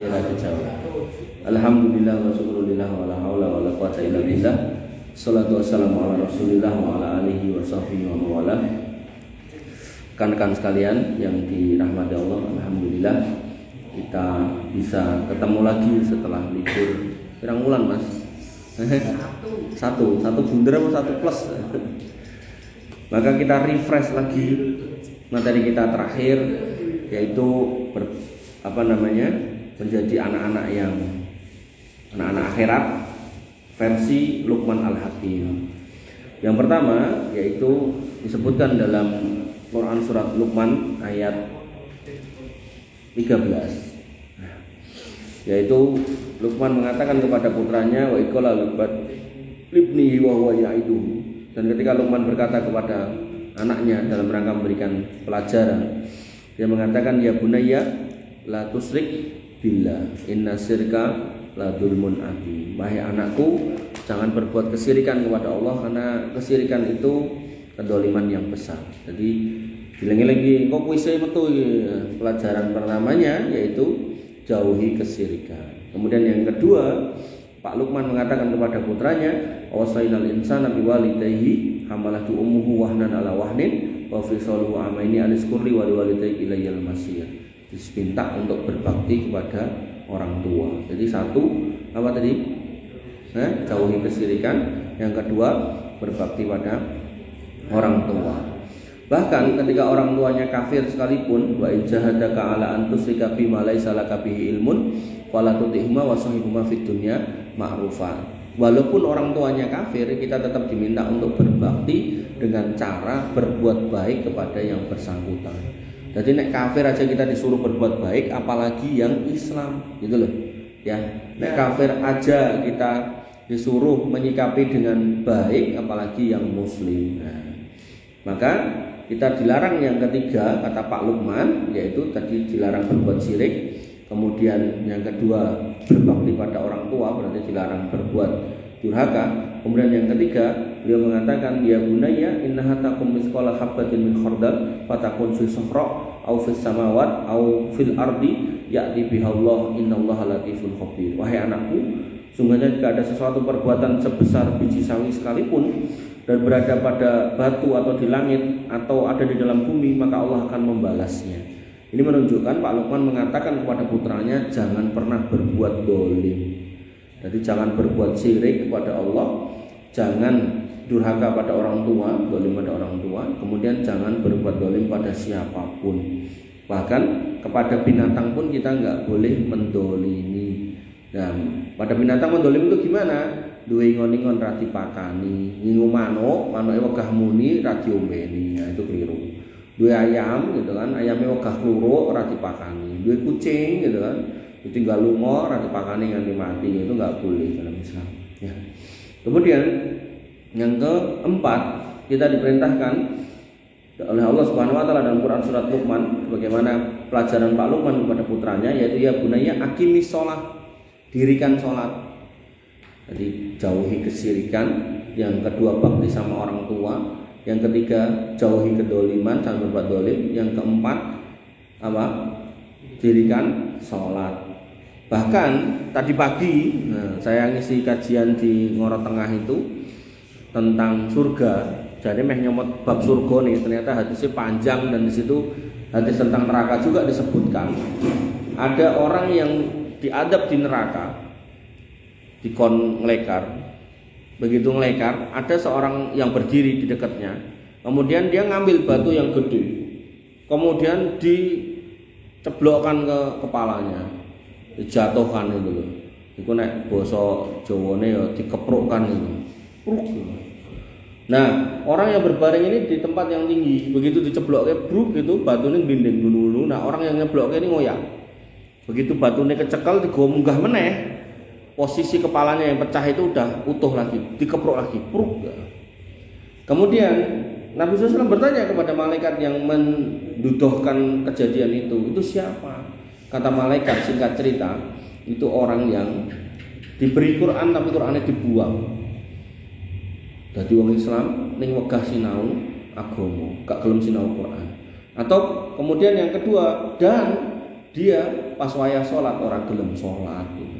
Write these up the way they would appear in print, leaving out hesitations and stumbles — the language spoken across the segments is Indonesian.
Raja Jawa. Alhamdulillah wa syukurillah wa la haula wa la quwata illa billah. Salatu wassalamu ala Rasulillah wa ala alihi wa sahbihi wa mawala. Rekan-rekan sekalian yang dirahmati Allah, alhamdulillah kita bisa ketemu lagi setelah libur. Pirang bulan, Mas? Satu bunder apa satu plus? Maka kita refresh lagi materi kita terakhir, yaitu menjadi anak-anak akhirat versi Luqman Al-Hakim. Yang pertama yaitu disebutkan dalam Quran surat Luqman ayat 13, yaitu Luqman mengatakan kepada putranya, wa iqala libnihi wa huwa ya'iduhu. Dan ketika Luqman berkata kepada anaknya dalam rangka memberikan pelajaran, dia mengatakan, ya bunayya la tusrik billah inna syirka la dzulmun adzim. Wahai anakku, jangan berbuat kesyirikan kepada Allah, karena kesyirikan itu kedoliman yang besar. Jadi dilengi-lengi kok kuise metu pelajaran pertamanya yaitu jauhi kesyirikan. Kemudian yang kedua, Pak Luqman mengatakan kepada putranya, wasainal insana biwalidayhi hamalatu ummuhu wahnan ala wahnin wa fisaluhu amaini aniskurri wa liwalidayhi ilayyal masir. Diminta untuk berbakti kepada orang tua. Jadi satu apa tadi? Jauhi kesyirikan. Yang kedua, berbakti pada orang tua. Bahkan ketika orang tuanya kafir sekalipun, wa in jahadaka ala an tusyrika bima laisa laka bihi ilmun fala tutihuma wa sahibhuma fid dunya ma'rufa. Walaupun orang tuanya kafir, kita tetap diminta untuk berbakti dengan cara berbuat baik kepada yang bersangkutan. Jadi nek kafir aja kita disuruh berbuat baik, apalagi yang Islam, gitu loh. Ya, nek kafir aja kita disuruh menyikapi dengan baik, apalagi yang Muslim. Nah, maka kita dilarang yang ketiga, kata Pak Luqman, yaitu tadi dilarang berbuat syirik. Kemudian yang kedua, berbakti pada orang tua, berarti dilarang berbuat durhaka. Kemudian yang ketiga, beliau mengatakan, ya bunayya innaha taqum misqala habatin min khardal fatakun fi sahra aw fis samawat aw fil ardi ya'ti bihallah innallaha latifun khabir. Wahai anakku, sungguhnya jika ada sesuatu perbuatan sebesar biji sawi sekalipun dan berada pada batu atau di langit atau ada di dalam bumi, maka Allah akan membalasnya. Ini menunjukkan Pak Luqman mengatakan kepada putranya, jangan pernah berbuat dolim. Jadi jangan berbuat syirik kepada Allah, jangan durhaka pada orang tua, dolim pada orang tua. Kemudian jangan berbuat dolim pada siapapun. Bahkan kepada binatang pun kita nggak boleh mendolimi. Dan pada binatang mendolim itu gimana? Duwe ngon-ngon rati pakani, ngingu manuk wegah muni ra diombeni. Nah, itu keliru. Duwe ayam gitu kan, ayamnya wegah kluruk ora dipakani. Duwe kucing gitu kan, tinggal lunga ora dipakani nganti mati. Itu enggak boleh dalam Islam, ya. Kemudian yang keempat, kita diperintahkan oleh Allah Subhanahu wa taala dalam Quran surat Luqman, bagaimana pelajaran Pak Luqman kepada putranya, yaitu ya bunayya aqimis shalah, dirikan salat. Jadi jauhi kesyirikan. Yang kedua, bakti sama orang tua. Yang ketiga, jauhi kedoliman, jangan berbuat dolim. Yang keempat, dirikan sholat. Bahkan tadi pagi, saya ngisi kajian di Ngoro Tengah itu tentang surga. Jadi nyomot bab surga nih, ternyata hadisnya panjang dan di situ hadis tentang neraka juga disebutkan. Ada orang yang diadab di neraka, dikon ngelekar. Begitu ngelekar, ada seorang yang berdiri di dekatnya. Kemudian dia ngambil batu yang gede, kemudian diceblokkan ke kepalanya, dijatuhkan itu. Iku nek basa Jawane ya dikeprukkan itu. Nah, orang yang berbaring ini di tempat yang tinggi, begitu dicebloknya bruk gitu, batunya glinding dulu. Nah, orang yang nyebloknya ini ngoyak. Begitu batunya kecekel digo munggah meneh, posisi kepalanya yang pecah itu udah utuh lagi, dikeprok lagi, pruk. Kemudian Nabi SAW bertanya kepada malaikat yang menduduhkan kejadian itu siapa? Kata malaikat, singkat cerita, itu orang yang diberi Quran tapi Qurannya dibuang. Jadi wong Islam ning wegah sinau agama, gak gelem sinau Quran. Atau kemudian yang kedua, dan dia pas wayah sholat orang gelem sholat gitu.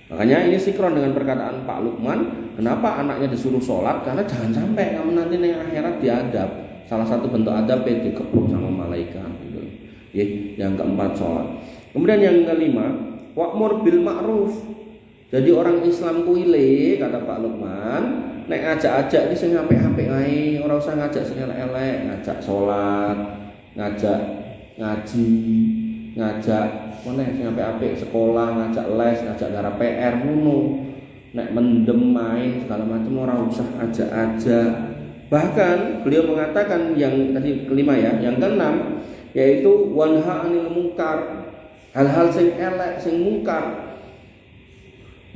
Makanya ini sinkron dengan perkataan Pak Lukman, kenapa anaknya disuruh sholat? Karena jangan sampai kamu nanti di akhirat diadab. Salah satu bentuk adab dikepung sama malaikat gitu. Yang keempat sholat. Kemudian yang kelima, wa'mur bil ma'ruf. Jadi orang Islam kuile kata Pak Lukman, nek ngajak-ajak iki sing apik-apik ae, ora usah ngajak sing elek-elek, ngajak sholat, ngajak ngaji, ngajak meneh sing apik-apik sekolah, ngajak les, ngajak garap PR ngono. Nek mendem main segala macam ora usah ajak-ajak. Bahkan beliau mengatakan yang tadi kelima ya, yang keenam yaitu wanha 'anil munkar. Hal-hal sing elek, sing mungkar.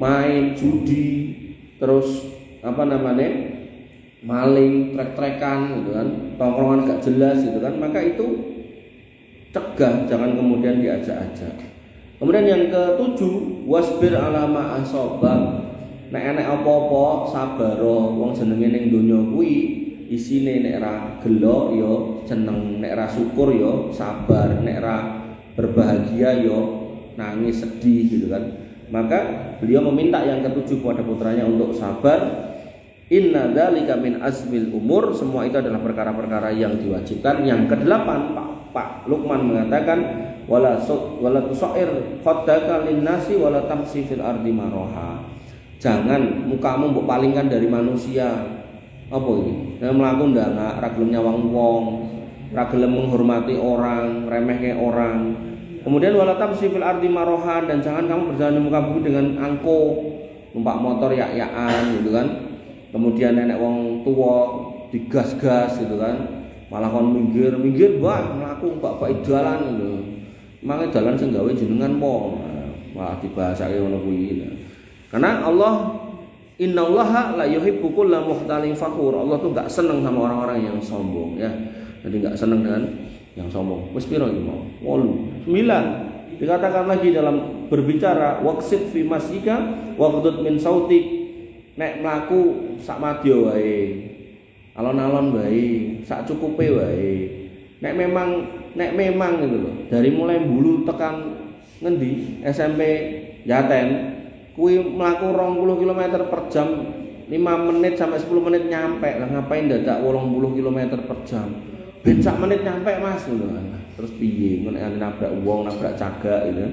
Main judi, terus maling, trek-trekan gitu kan, tongkrongan gak jelas gitu kan, maka itu cegah, jangan kemudian diajak-ajak. Kemudian yang ketujuh, wasbir ala ma asaba. Nek enek apa-apa sabaro, wong jenenge ning donya kuwi isine nek ra gelo ya seneng, nek ra syukur ya sabar, nek ra berbahagia ya nangis sedih gitu kan. Maka beliau meminta yang ketujuh kepada putranya untuk sabar. Inna dzalika min azmil umur. Semua itu adalah perkara-perkara yang diwajibkan. Yang kedelapan, Pak Lukman mengatakan wala tusair khaddaka linnasi wala tamsi fil ardi maraha. Jangan mukamu mbok palingkan dari manusia. Apa ini? Nek mlaku ndak ra gelem nyawang wong, ra gelem menghormati orang, remehke orang. Kemudian wala tamsi fil ardi marahan, dan jangan kamu berjalan di muka bumi dengan angko, numpak motor yak-yakan gitu kan. Kemudian nenek wong tua digas-gas gitu kan. Malah kon minggir bah mlaku mbak-mbak dalan gitu. Mangke dalan sing gawe jenengan wong. Malah dibahasake ngono kuwi. Karena Allah innallaha la yuhibbu kulla mukhtalin fakhur. Allah tuh enggak seneng sama orang-orang yang sombong ya. Jadi enggak seneng dengan yang sombong. Wis piro iki mau? 8. 9. Dikatakan lagi dalam berbicara waqsid fi masjika waqdud min sautik. Nek mlaku sak madya wae. Alon-alon wae, sak cukupe wae. Nek memang gitu loh. Dari mulai Bulu tekan ngendi? SMP Jaten kuwi mlaku 20 km per jam 5 menit sampai 10 menit nyampe. Lah ngapain dadak 80 km per jam? Ben sak menit nyampe Mas ngono. Terus piye nek nabrak wong, nabrak cagak gitu.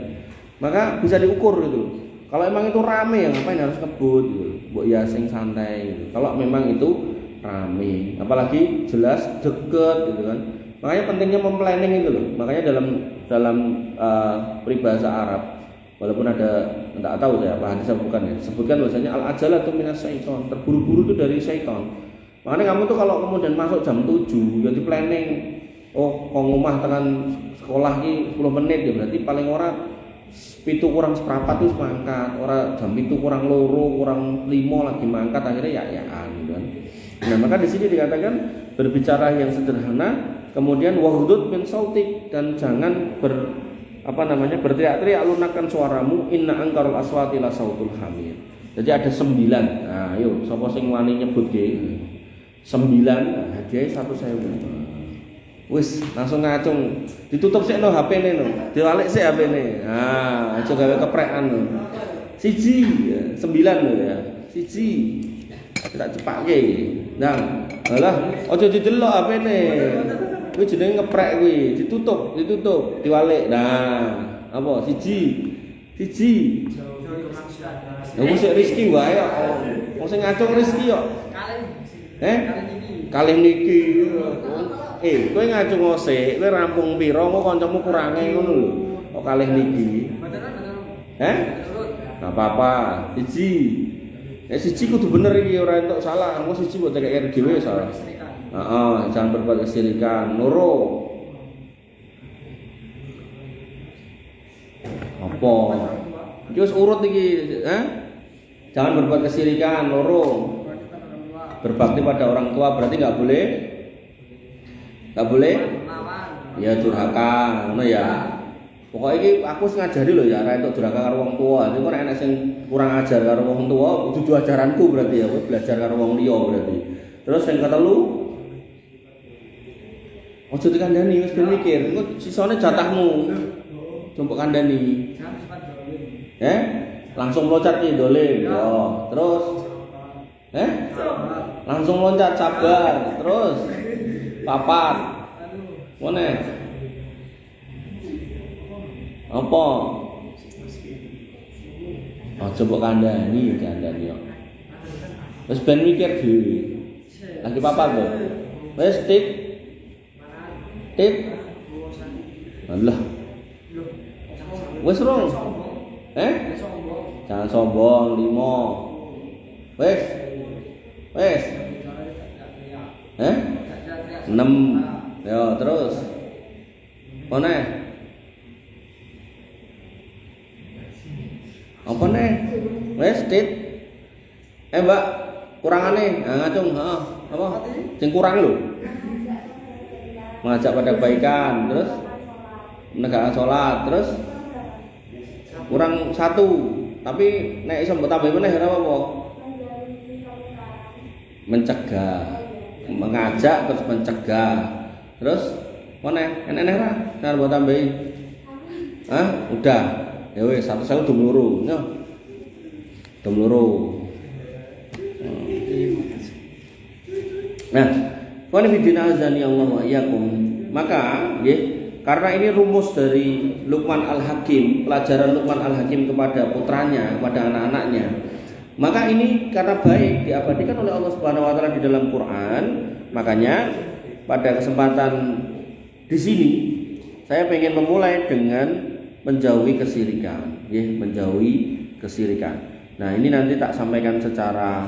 Maka bisa diukur gitu. Kalau emang itu rame ya ngapain harus ngebut gitu. Mbok ya sing santai gitu. Kalau memang itu rame, apalagi jelas deket gitu kan. Makanya pentingnya memplanning itu loh. Makanya dalam peribahasa Arab, walaupun ada enggak tahu saya apa hadis bukan ya, sebutkan bahwasanya al ajalatu minas syaiton, terburu-buru itu dari syaiton. Makanya kamu tuh kalau kemudian masuk jam 7 jadi planning, oh kok ngomah tekan sekolah ki 10 menit ya berarti paling ora 7 kurang seperempat itu mangkat, ora jam 7 kurang 2 kurang 5 lagi mangkat, akhirnya ya-yaan gitu kan. Nah, maka di sini dikatakan berbicara yang sederhana, kemudian wahdud min sautik, dan jangan berteriak-teriak, lunakan suaramu, inna angkarul aswati la sautul hamir. Jadi ada 9. Nah, ayo sapa sing wani nyebut ge 9, hadiah 1.000. Wis langsung ngacung, ditutup sik no HP-ne no, diwalik sik HP-ne. Nah, aja gawe keprekan no. 1, 9 lho ya. 1 tak cepake. Nah, alah aja didelok HP-ne. Kuwi jenenge ngeprek kuwi, ditutup, diwalik. Nah, apa? 1. Ya wis rezeki wae kok. Wong sing ngacung rezeki kok. Kalih niki. Kowe ngacung osik, kowe rampung pira, kok kancamu kurange ngono lho. Kok kalih niki. Enggak apa-apa. 1. Siji kudu bener iki ora entuk salah. Engko siji mbok tekek dhewe salah. Jangan berbuat kesyirikan. Loro. Apa? Iki wis urut iki, Jangan berbuat kesyirikan. Loro. Berbakti pada orang tua berarti enggak boleh ya durhaka ngono ya. Pokoke iki aku ngajari lho ya ora entuk durhaka karo wong tua. Nek ora enak sing kurang ajar karo wong tua, dudu ajaranku berarti ya, belajar karo wong liya berarti. Terus yang ketelu ojo dikandani wis ben mikir, engko sisane jatahmu. coba kandani. Langsung loncat nih dolim. Yo, terus langsung loncat sabar, terus papat. Mana? Apa? Oh, coba kandani yo. Wis ben mikir dhewe. Lagi papat kok. Wis tit. Allah. Wis rong. Jangan sombong 5. Wis. 6. Yo, terus. Mana? Apa nih? Wis tit. Mbak, kurangane. Ngacung, heeh. Apa? Sing kurang lho. Mengajak pada kebaikan, terus menegakkan sholat, terus kurang 1. Tapi nek iso mbok tambahi meneh ora apa-apa. Mencegah, mengajak terus mencegah. Terus meneh enek-enek ra? Nek mbok tambahi. Udah. Ya wis 100.000 dum loro, yo. Dum loro. Nah, qul fidina azani Allah wa iyyakum. Maka nggih, karena ini rumus dari Luqman Al-Hakim, pelajaran Luqman Al-Hakim kepada putranya, kepada anak-anaknya. Maka ini karena baik diabadikan oleh Allah Subhanahu wa taala di dalam Quran. Makanya pada kesempatan di sini saya ingin memulai dengan menjauhi kesirikan, nggih, menjauhi kesirikan. Nah, ini nanti tak sampaikan secara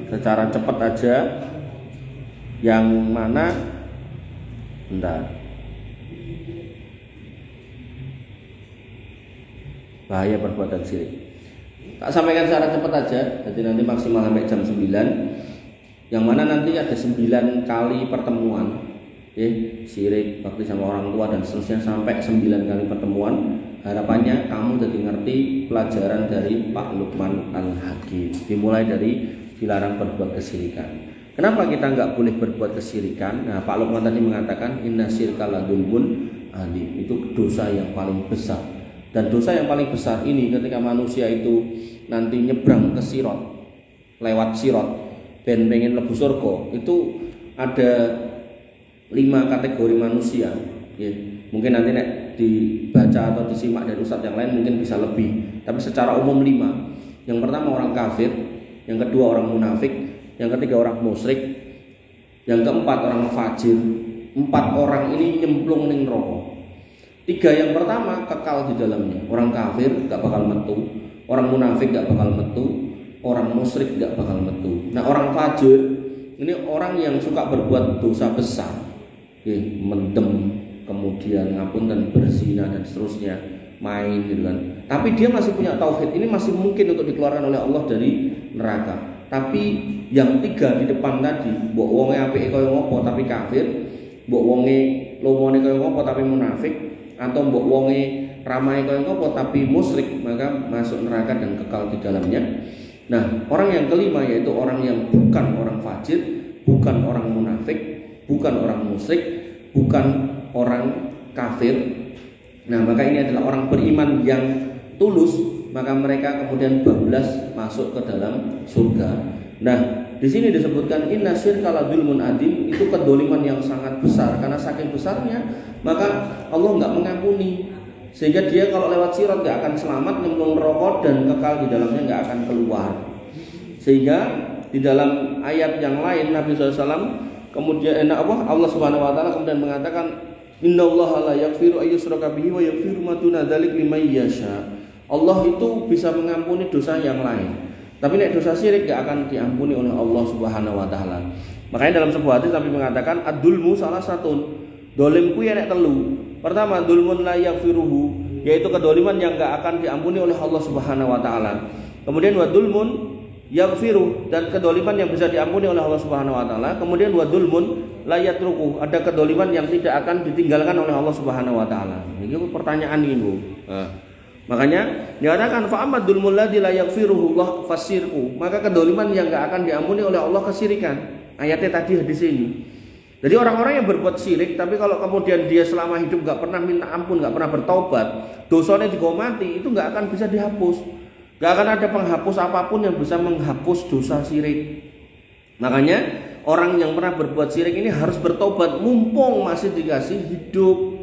secara cepat aja, yang mana bahaya perbuatan syirik. Tak sampaikan secara cepat aja, jadi nanti maksimal sampai jam 9, yang mana nanti ada 9 kali pertemuan, syirik, bakti sama orang tua dan seterusnya sampai 9 kali pertemuan. Harapannya kamu jadi ngerti pelajaran dari Pak Luqman Al-Hakim. Dimulai dari dilarang berbuat kesyirikan. Kenapa kita nggak boleh berbuat kesyirikan? Nah, Pak Luqman tadi mengatakan inna syirka la dzulmun adzim. Itu dosa yang paling besar. Dan dosa yang paling besar ini ketika manusia itu nanti nyebrang ke sirat, lewat sirat, ben pengen lebu surga, itu ada 5 kategori manusia. Mungkin nanti nek dibaca atau disimak dari ustadz yang lain mungkin bisa lebih, tapi secara umum 5. Yang pertama orang kafir, yang kedua orang munafik, yang ketiga orang musyrik, yang keempat orang fajir. 4 orang ini nyemplung ning neraka. 3 yang pertama kekal di dalamnya. Orang kafir gak bakal metu, orang munafik gak bakal metu, orang musyrik gak bakal metu. Nah, orang fajir ini orang yang suka berbuat dosa besar, mendem, kemudian ngapunten, berzina dan seterusnya, main gitu kan. Tapi dia masih punya tauhid, ini masih mungkin untuk dikeluarkan oleh Allah dari neraka. Tapi yang 3 di depan tadi, mbok wonge apike kaya ngopo tapi kafir, mbok wonge lomone kaya ngopo tapi munafik, atau mbok wonge ramahe kaya ngopo tapi musyrik, maka masuk neraka dan kekal di dalamnya. Nah, orang yang kelima yaitu orang yang bukan orang fajir, bukan orang munafik, bukan orang musyrik, bukan orang kafir. Nah, maka ini adalah orang beriman yang tulus, maka mereka kemudian bablas masuk ke dalam surga. Nah, di sini disebutkan inna syirka la dzulmun adzim, itu kedoliman yang sangat besar, karena saking besarnya maka Allah enggak mengampuni, sehingga dia kalau lewat sirat enggak akan selamat, nyemplung neraka dan kekal di dalamnya, enggak akan keluar. Sehingga di dalam ayat yang lain Nabi SAW kemudian Allah Subhanahu wa taala kemudian mengatakan innallaha la yaghfiru ayyushraka bihi wa yaghfiru ma duna dzalik liman yasha. Allah itu bisa mengampuni dosa yang lain, tapi nek dosa syirik gak akan diampuni oleh Allah Subhanahu wa taala. Makanya dalam sebuah hadis Nabi mengatakan ad-dulmu salah satu. Dolim kuwi enek 3. Pertama, dulmun la yaghfiruhu, yaitu kedoliman yang gak akan diampuni oleh Allah Subhanahu wa taala. Kemudian wa dulmun yaghfiru, dan kedoliman yang bisa diampuni oleh Allah Subhanahu wa taala. Kemudian wa dulmun la yatruku, ada kedoliman yang tidak akan ditinggalkan oleh Allah Subhanahu wa taala. Ini pertanyaan ini, Bu. Makanya dikatakan fa amad dulmul ladzi la yaghfiruhu Allah fasirku, maka kedoliman yang enggak akan diampuni oleh Allah kesyirikan. Ayatnya tadi di sini. Jadi orang-orang yang berbuat syirik, tapi kalau kemudian dia selama hidup nggak pernah minta ampun, nggak pernah bertobat, dosanya digawa mati, itu nggak akan bisa dihapus. Nggak akan ada penghapus apapun yang bisa menghapus dosa syirik. Makanya orang yang pernah berbuat syirik ini harus bertobat mumpung masih dikasih hidup.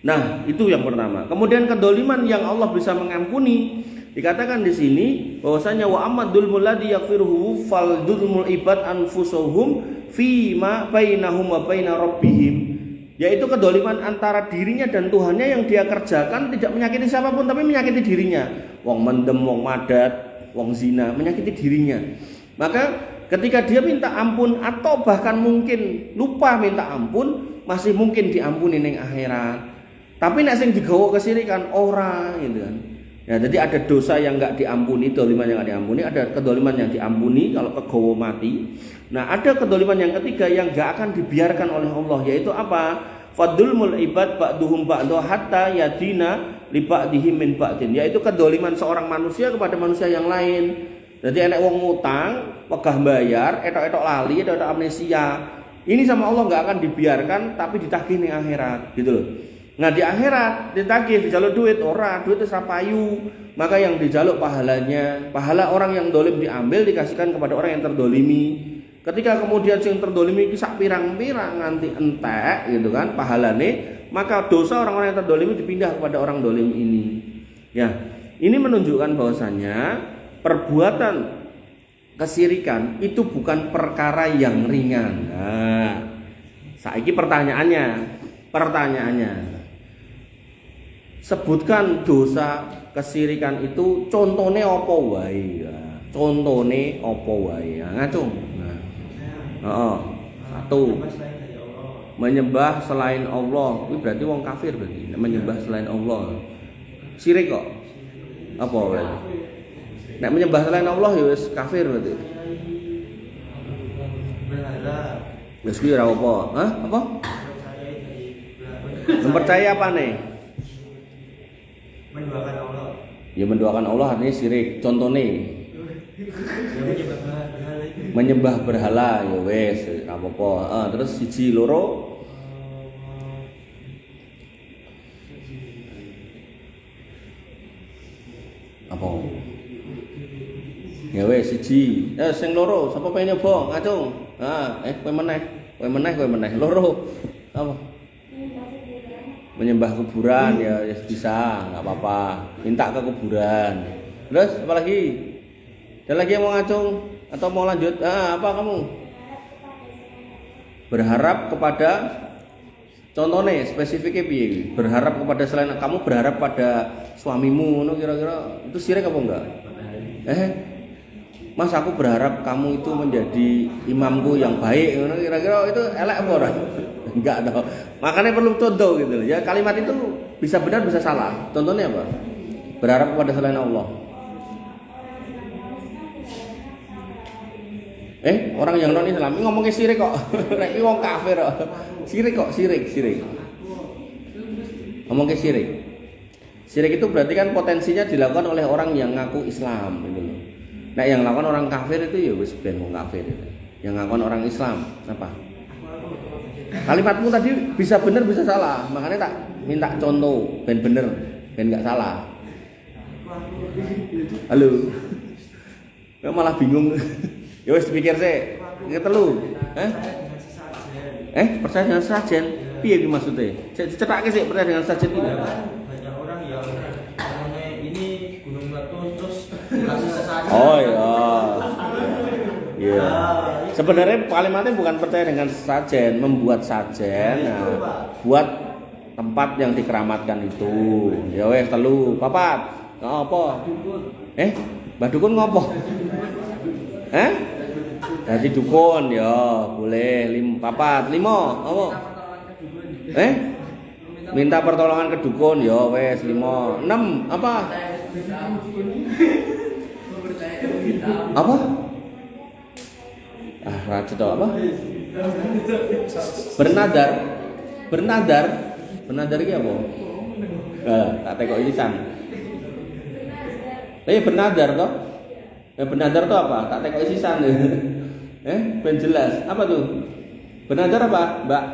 Nah, itu yang pertama. Kemudian kedoliman yang Allah bisa mengampuni. Dikatakan di sini bahwasanya wa amadul muladi yaghfiruhu fal dzulmul ibad anfusuhum fi ma bainahum wa baina rabbihim, yaitu kedoliman antara dirinya dan Tuhannya yang dia kerjakan tidak menyakiti siapapun tapi menyakiti dirinya. Wong mendem, wong madat, wong zina, menyakiti dirinya. Maka ketika dia minta ampun atau bahkan mungkin lupa minta ampun, masih mungkin diampuni ning akhirat. Tapi nek sing digawa kesirikan ora gitu kan. Ya, jadi ada dosa yang enggak diampuni, kedoliman yang enggak diampuni, ada kedoliman yang diampuni kalau kegawa mati. Nah, ada kedoliman yang ketiga yang enggak akan dibiarkan oleh Allah, yaitu apa? Fadulmul ibad ba'duhum ba'du hatta yadina li ba'dihim min ba'din, yaitu kedoliman seorang manusia kepada manusia yang lain. Jadi enek wong ngutang, wegah bayar, etok-etok lali, etok-etok amnesia. Ini sama Allah enggak akan dibiarkan tapi ditagih ning akhirat, gitu loh. Nah di akhirat ditagih, dijaluk duit, duit itu payu. Maka yang dijaluk pahalanya, pahala orang yang dolim diambil dikasihkan kepada orang yang terdolimi. Ketika kemudian yang terdolimi sak pirang-pirang nganti entek gitu kan pahalane, maka dosa orang-orang yang terdolimi dipindah kepada orang dolim ini. Ya, ini menunjukkan bahwasannya perbuatan kesyirikan itu bukan perkara yang ringan. Nah, saiki pertanyaannya. Sebutkan dosa kesyirikan itu contohnya apa wae ya. Contohnya apa wae ya. Ngacung. Nah. Satu. Menyembah selain Allah. Itu berarti wong kafir berarti. Menyembah selain Allah. Syirik kok. Apa wae? Nek menyembah selain Allah ya wis kafir berarti. Wis kuwi ora apa? Hah? Apa? Mempercayai apa nih? Menduakan Allah. Ya menduakan Allah artinya syirik. Contohnya menyembah berhala ya wes apa-apa. Terus siji loro apa? Ya wes siji. Sing loro sapa pengen nyoba ngacung. Kowe meneh loro. Apa? Menyembah kuburan ya bisa, nggak apa-apa. Minta ke kuburan. Terus apa lagi? Ada lagi yang mau ngacung atau mau lanjut? Apa kamu? Berharap kepada contohnya spesifiknya piye? Berharap kepada selain kamu, berharap pada suamimu, no, kira-kira itu syirik apa enggak? Mas aku berharap kamu itu menjadi imamku yang baik, no, kira-kira itu elek apa ora? Enggak dong. Makanya perlu contoh gitu ya. Kalimat itu bisa benar bisa salah. Contohnya apa? Berharap kepada selain Allah. Orang yang non Islam ini ngomongnya syirik kok. Nek wong kafir kok. Syirik kok, syirik. Ngomongnya syirik. Syirik itu berarti kan potensinya dilakukan oleh orang yang ngaku Islam gitu loh. Nah, yang lakukan orang kafir itu ya wis ben wong kafir itu. Yang ngakukan orang Islam apa? Kalimatmu tadi bisa benar bisa salah, makanya tak minta contoh ben bener, ben nggak salah. Halo, kau malah bingung. Ya wes pikir sih, nggak telu. Percaya dengan sajen? Piye iki maksudnya? Cetakke sih percaya dengan sajen itu. Banyak orang yang ini gunung meletus terus kasih sesajen. Oh iya. Iya. Sebenarnya kalimatnya bukan percaya dengan sajen, membuat sajen, buat tempat yang dikeramatkan itu. Ya wes telu, papat. Apa? Mbah dukun ngopo? Jadi dukun ya, boleh papat, 5. Apa? Minta pertolongan ke dukun ya wes 5. 6 apa? Apa? Raja atau apa? Bernadar iki apa? Tak tekok irisan. Bernadar toh? Bernadar toh apa? Tak tekok irisan. Ben jelas. Apa tuh? Bernadar apa, Mbak?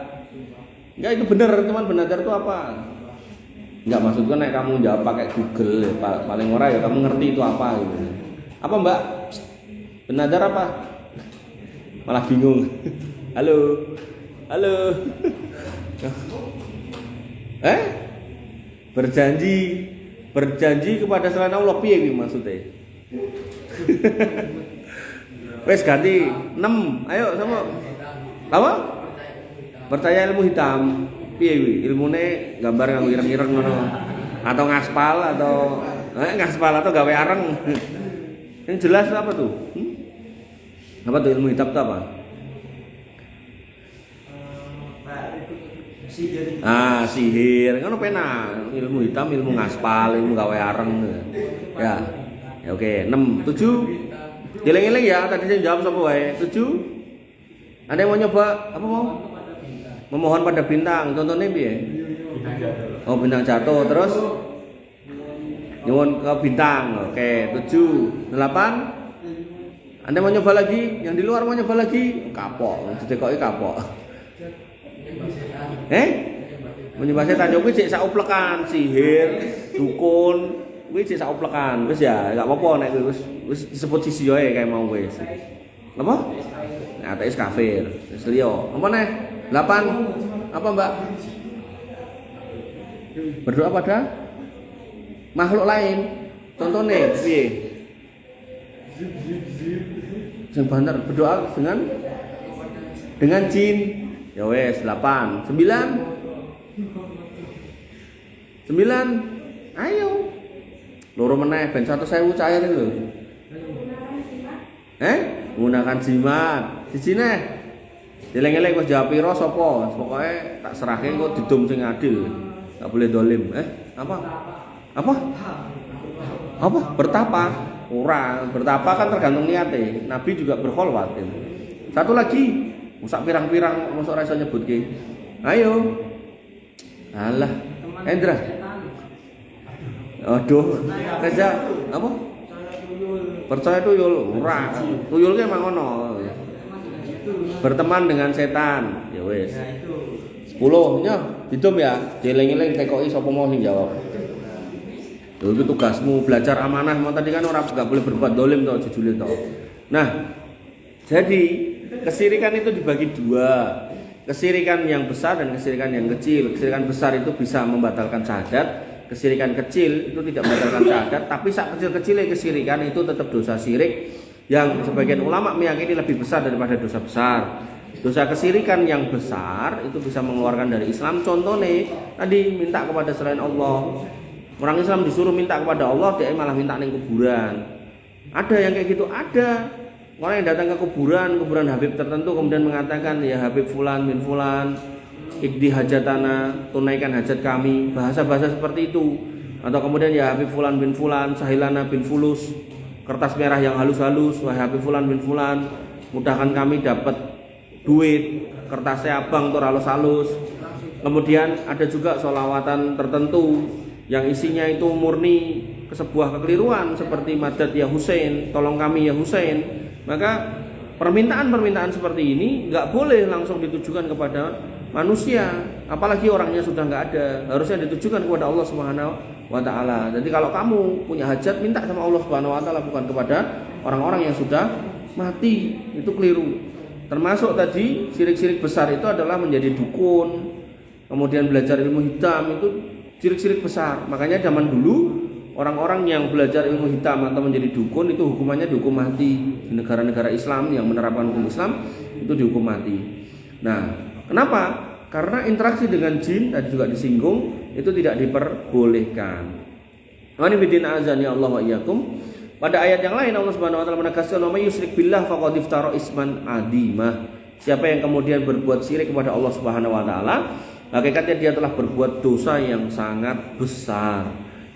Enggak, itu bener, cuman bernadar itu apa? Enggak, maksudnya nek kamu jawab pakai Google, paling ora ya kamu ngerti itu apa gitu. Apa, Mbak? Bernadar apa? Malah bingung. Halo. Halo. Berjanji kepada selain Allah piye iki maksudnya? Wes ganti 6. Ayo sama. Apa? Percaya ilmu hitam. Piye kuwi? Ilmune gambar nganggo ireng-ireng ngono. Atau ngaspal atau gawe areng. Yang jelas apa tuh? Apa tuh ilmu hitam itu apa? Sihir. Sihir. Ngono penak. Ilmu hitam, ilmu ngaspal, ilmu gawe areng. Ya. Ya oke, 6, 7. Dileng-eleng ya, tadi saya jawab sapa wae. 7. Ada yang mau nyoba apa mau? Memohon pada bintang. Contohnya piye? Oh, bintang jatuh terus nyuwun ke bintang. Oke, 7, 8. Anda mau nyoba lagi? Yang di luar mau nyoba lagi? Kapok, ditekoki kapok. Menyembah setan yo kuwi cek sauplekan, sihir, dukun, kuwi cek sauplekan. Wis ya, enggak apa-apa nek wis disebut sisi yo kayak mau wis. Apa? Nek ateis kafir. Wis liya. Apa neh? 8. Apa, Mbak? Berdoa pada makhluk lain. Contohnya piye? Sing bener berdoa dengan jin. Ya wes 8, 9. Ayo. Loro meneh ben 100.000 cair lho. Menggunakan jimat. Siji neh. Dileng-eleng wis jawab piro sapa? Pokoke tak serahke kok didum sing adil. Enggak boleh dolim. Apa? Bertapa? Ora, bertapa kan tergantung niate. Nabi juga berkholwat. Satu lagi. Musak pirang-pirang mosok ora iso nyebutke. Ayo. Alah, Endra. Aduh, Reza, apa? Percaya tuyul, ora. Tuyul ki emang ono. Berteman dengan setan. Ya wis. 10 nya, hidup ya. Jeleng-eleng tekoki sapa mau sing jawab. Lho itu tugasmu belajar amanah. Mau tadi kan orang enggak boleh berbuat dolim toh, jujule toh. Nah, jadi kesirikan itu dibagi 2. Kesirikan yang besar dan kesirikan yang kecil. Kesirikan besar itu bisa membatalkan syahadat. Kesirikan kecil itu tidak membatalkan syahadat. Tapi sak kecil-kecilnya kesirikan itu tetap dosa syirik yang sebagian ulama meyakini lebih besar daripada dosa besar. Dosa kesirikan yang besar itu bisa mengeluarkan dari Islam. Contohnya tadi minta kepada selain Allah. Orang Islam disuruh minta kepada Allah, dia malah minta ning kuburan. Ada yang kayak gitu, ada. Orang yang datang ke kuburan Habib tertentu kemudian mengatakan, ya Habib Fulan bin Fulan, ikdi hajatana, tunaikan hajat kami. Bahasa-bahasa seperti itu. Atau kemudian ya Habib Fulan bin Fulan, sahilana bin Fulus, kertas merah yang halus-halus. Wahai Habib Fulan bin Fulan, mudahkan kami dapat duit, kertasnya abang tur halus-halus. Kemudian ada juga sholawatan tertentu yang isinya itu murni ke sebuah kekeliruan seperti madad ya Husain, tolong kami ya Husain. Maka permintaan-permintaan seperti ini nggak boleh langsung ditujukan kepada manusia, apalagi orangnya sudah nggak ada. Harusnya ditujukan kepada Allah Subhanahu wa Ta'ala. Jadi kalau kamu punya hajat, minta sama Allah Subhanahu wa Ta'ala, bukan kepada orang-orang yang sudah mati. Itu keliru. Termasuk tadi syirik-syirik besar itu adalah menjadi dukun, kemudian belajar ilmu hitam, itu syirik-syirik besar. Makanya zaman dulu orang-orang yang belajar ilmu hitam atau menjadi dukun itu hukumannya dihukum mati. Di negara-negara Islam yang menerapkan hukum Islam itu dihukum mati. Nah, kenapa? Karena interaksi dengan jin tadi juga disinggung, itu tidak diperbolehkan. Ani bidin azan ya Allah wa iyyakum. Pada ayat yang lain Allah Subhanahu wa taala menegaskan, "Wa may yusyrik billah faqad iftara isman adzimah." Siapa yang kemudian berbuat syirik kepada Allah Subhanahu wa taala, hakikatnya dia telah berbuat dosa yang sangat besar.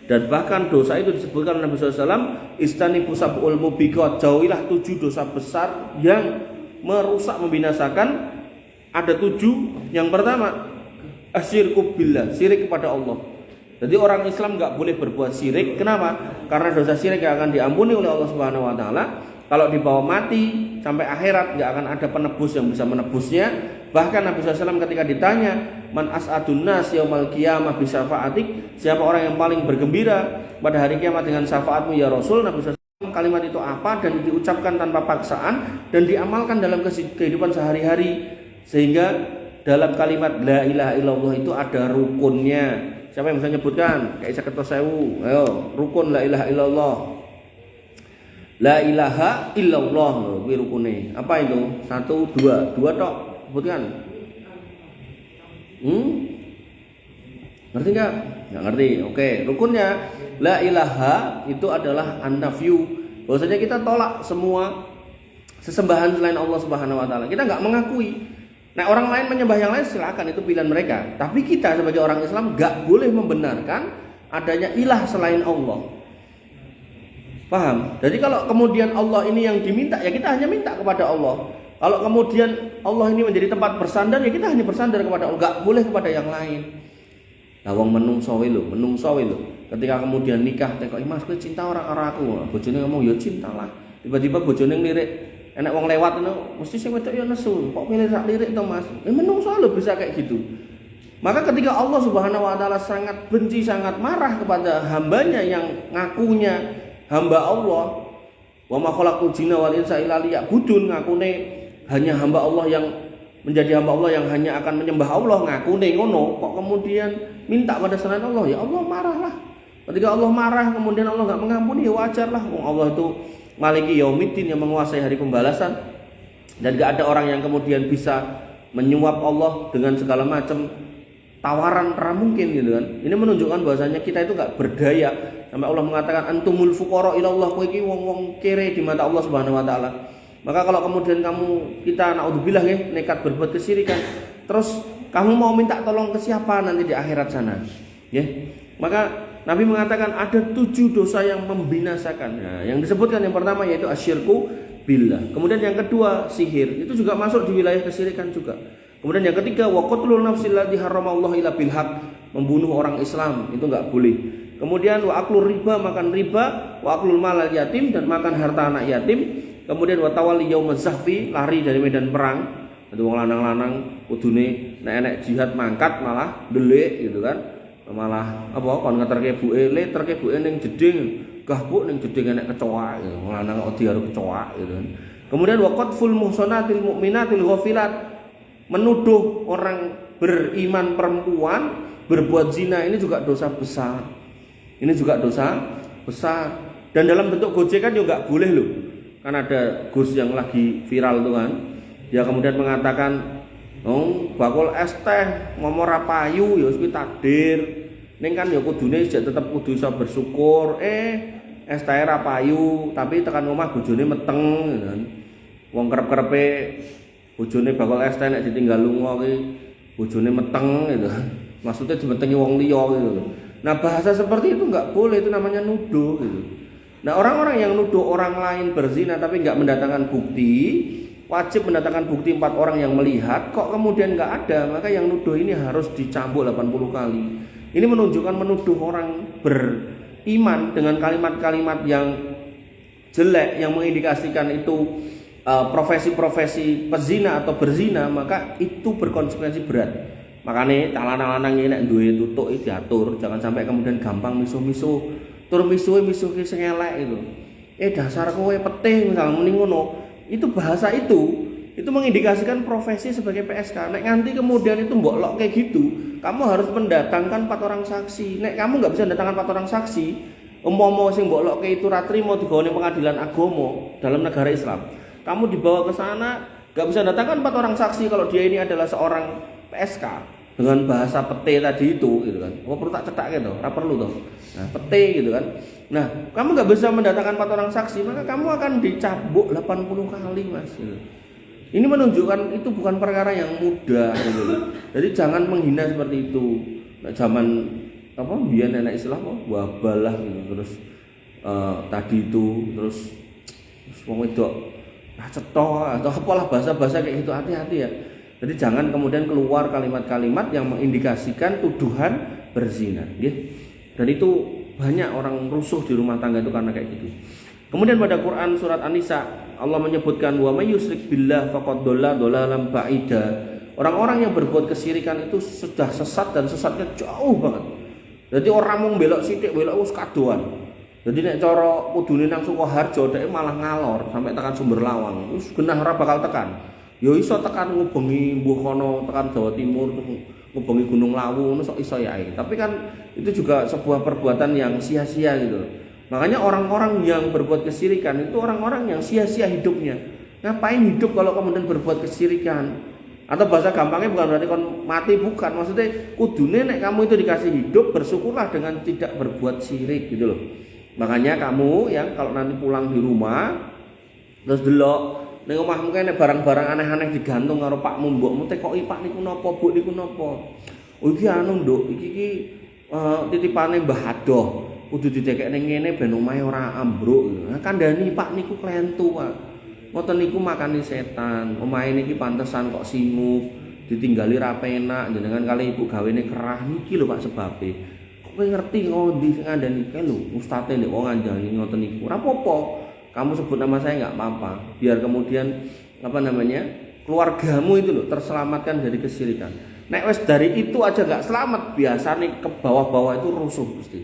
Dan bahkan dosa itu disebutkan oleh Nabi SAW, istanibu sab'ul mubiqat, jauhilah 7 dosa besar yang merusak, membinasakan. Ada 7. Yang pertama, asyirku billah, syirik kepada Allah. Jadi orang Islam nggak boleh berbuat syirik. Kenapa? Karena dosa syirik yang akan diampuni oleh Allah Subhanahu Wa Taala. Kalau dibawa mati sampai akhirat nggak akan ada penebus yang bisa menebusnya. Bahkan Nabi SAW ketika ditanya, man as'adun nas yaumal qiyamah bisafaatik, siapa orang yang paling bergembira pada hari kiamat dengan syafaatmu ya Rasul, Nabi SAW kalimat itu apa, dan diucapkan tanpa paksaan dan diamalkan dalam kehidupan sehari-hari. Sehingga dalam kalimat la ilaha illallah itu ada rukunnya. Siapa yang bisa nyebutkan? Kayak Isa Kertosewu. Ayo, rukun la ilaha illallah. La ilaha illallah kuwi rukune. Apa itu? 1 2 tok. Sebutkan. Ngerti enggak? Enggak ngerti. Oke, rukunnya la ilaha itu adalah an-nafyu. Bahwasanya kita tolak semua sesembahan selain Allah Subhanahu wa taala. Kita enggak mengakui. Nah, orang lain menyembah yang lain silakan, itu pilihan mereka. Tapi kita sebagai orang Islam enggak boleh membenarkan adanya ilah selain Allah. Paham? Jadi kalau kemudian Allah ini yang diminta, ya kita hanya minta kepada Allah. Kalau kemudian Allah ini menjadi tempat bersandar, ya kita hanya bersandar kepada Allah, enggak boleh kepada yang lain. Lah wong menungso wae lho. Ketika kemudian nikah, tekok Mas kowe cinta orang aku. Bojone ngomong ya cintalah. Tiba-tiba bojone ngelirik, enek wong lewat ngono, mesti sing wedok ya nesu. Kok milih sak lirik to Mas? Menungso lho bisa kayak gitu. Maka ketika Allah Subhanahu wa taala sangat benci, sangat marah kepada hambanya yang ngakunya hamba Allah, wa ma khalaqul jinna wal insa illa liya'budun, ngakune hanya hamba Allah yang menjadi hamba Allah yang hanya akan menyembah Allah, ngakune ngono, kok kemudian minta pada selain Allah, ya Allah marahlah. Ketika Allah marah kemudian Allah enggak mengampuni, ya wajarlah. Allah itu Maliki Yaumiddin, yang menguasai hari pembalasan, dan enggak ada orang yang kemudian bisa menyuap Allah dengan segala macam tawaran mungkin gitu kan. Ini menunjukkan bahwasanya kita itu enggak berdaya. Sampai Allah mengatakan antumul fuqara ilallah, kowe iki wong-wong kere di mata Allah Subhanahu wa taala. Maka kalau kemudian kita naudzubillah ya nekat berbuat kesyirikan, terus kamu mau minta tolong ke siapa nanti di akhirat sana? Ya. Maka Nabi mengatakan ada 7 dosa yang membinasakan. Nah, yang disebutkan yang pertama yaitu asyirku billah. Kemudian yang kedua sihir. Itu juga masuk di wilayah kesyirikan juga. Kemudian yang ketiga wa qatlul nafsil lati haramallahu illa bil haq. Membunuh orang Islam itu enggak boleh. Kemudian wa aklur riba, makan riba, wa aklul malal yatim, dan makan harta anak yatim. Kemudian wa tawalli yaumaz zahfi, lari dari medan perang. Itu wong lanang-lanang kudune nek enek jihad mangkat malah delik gitu kan. Malah apa kon ngeterke buke terke buke ning jeding, gah buk ning jeding enek kecoa gitu. Wong lanang kok diaru kecoa gitu kan. Kemudian wa qadful muhsanatil mu'minatil ghafilat, menuduh orang beriman perempuan berbuat zina, ini juga dosa besar. Ini juga dosa besar. Dan dalam bentuk gojekan juga enggak boleh loh. Kan ada Gus yang lagi viral tuh kan. Dia kemudian mengatakan, bakul es teh ngomong rapayu ya wis takdir. Ning kan ya kudune tetep kudu iso bersyukur. Es teh rapayu tapi tekan omah bojone meteng gitu kan. Wong kerep-kerepe bojone bakul es teh nek ditinggal lunga ki bojone meteng gitu kan. Maksudnya dimetengi wong liya gitu. Nah, bahasa seperti itu enggak boleh, itu namanya nuduh gitu. Nah, orang-orang yang nuduh orang lain berzina tapi enggak mendatangkan bukti, wajib mendatangkan bukti 4 orang yang melihat, kok kemudian enggak ada, maka yang nuduh ini harus dicambuk 80 kali. Ini menunjukkan menuduh orang beriman dengan kalimat-kalimat yang jelek, yang mengindikasikan itu profesi-profesi pezina atau berzina, maka itu berkonsekuensi berat. Makanya lanang-lanang ini nek duwe tutuk diatur, jangan sampai kemudian gampang misuh-misuh. Tur misuh ki sing elek itu. Dasar kowe petih misal muni ngono. Itu bahasa itu mengindikasikan profesi sebagai PSK. Nek nganti kemudian itu mbok lok kayak gitu, kamu harus mendatangkan 4 orang saksi. Nek kamu enggak bisa mendatangkan 4 orang saksi, umpama sing mbok lok itu ra trimo digone pengadilan agama dalam negara Islam. Kamu dibawa ke sana, enggak bisa mendatangkan 4 orang saksi kalau dia ini adalah seorang PSK. Dengan bahasa pete tadi itu gitu kan. Oh perlu tak cetak gitu, ora perlu toh. Nah, pete gitu kan. Nah, kamu enggak bisa mendatangkan 4 orang saksi, maka kamu akan dicambuk 80 kali, Mas gitu. Ini menunjukkan itu bukan perkara yang mudah gitu. Jadi jangan menghina seperti itu. Nah, zaman apa biyen anak Islam kok wabalah gitu. Terus tadi itu terus wong wedok cetok atau apalah bahasa-bahasa kayak gitu, hati-hati ya. Jadi jangan kemudian keluar kalimat-kalimat yang mengindikasikan tuduhan berzina, gitu. Dan itu banyak orang rusuh di rumah tangga itu karena kayak gitu. Kemudian pada Quran surat An-Nisa Allah menyebutkan wa may yusyrik billah faqad dhalla dhalalan ba'ida. Orang-orang yang berbuat kesyirikan itu sudah sesat dan sesatnya jauh banget. Jadi orang mau belok sithik belok wis kadoan. Jadi nek cara kudune nang Sukoharjo dhek malah ngalor sampai tekan Sumber Lawang. Wis genah ora bakal tekan. Ya iso tekan ngubengi mbuh kono tekan Jawa Timur ngubengi Gunung Lawu ngono sok iso yae. Tapi kan itu juga sebuah perbuatan yang sia-sia gitu. Makanya orang-orang yang berbuat kesyirikan itu orang-orang yang sia-sia hidupnya. Ngapain hidup kalau kemudian berbuat kesyirikan? Atau bahasa gampangnya bukan berarti kon mati, bukan. Maksudnya kudune nek kamu itu dikasih hidup, bersyukurlah dengan tidak berbuat syirik gitu loh. Makanya kamu yang kalau nanti pulang di rumah terus delok ning omahmu kene barang-barang aneh-aneh digantung karo pakmu mbokmu tekoki Pak niku napa, Bu niku napa. Oh iki anu Nduk, iki titipane Mbah Adoh. Kudu didekek ning ngene ben omahe ora ambruk. Nah, kandhani Pak niku klentu, Pak. Ngoten niku makani setan. Omahe niki pantesan kok simuk, ditinggali ra penak jenengan kali ibu gawene kerah niki lho Pak sebabe. Kowe ngerti ngondi sing ngandani kae lho, ustate nek wong ngandani ngoten niku. Ora apa-apa. Kamu sebut nama saya enggak apa-apa. Biar kemudian keluargamu itu loh terselamatkan dari kesyirikan. Nek wis dari itu aja enggak selamat, biasanya ke bawah-bawah itu rusuh pasti.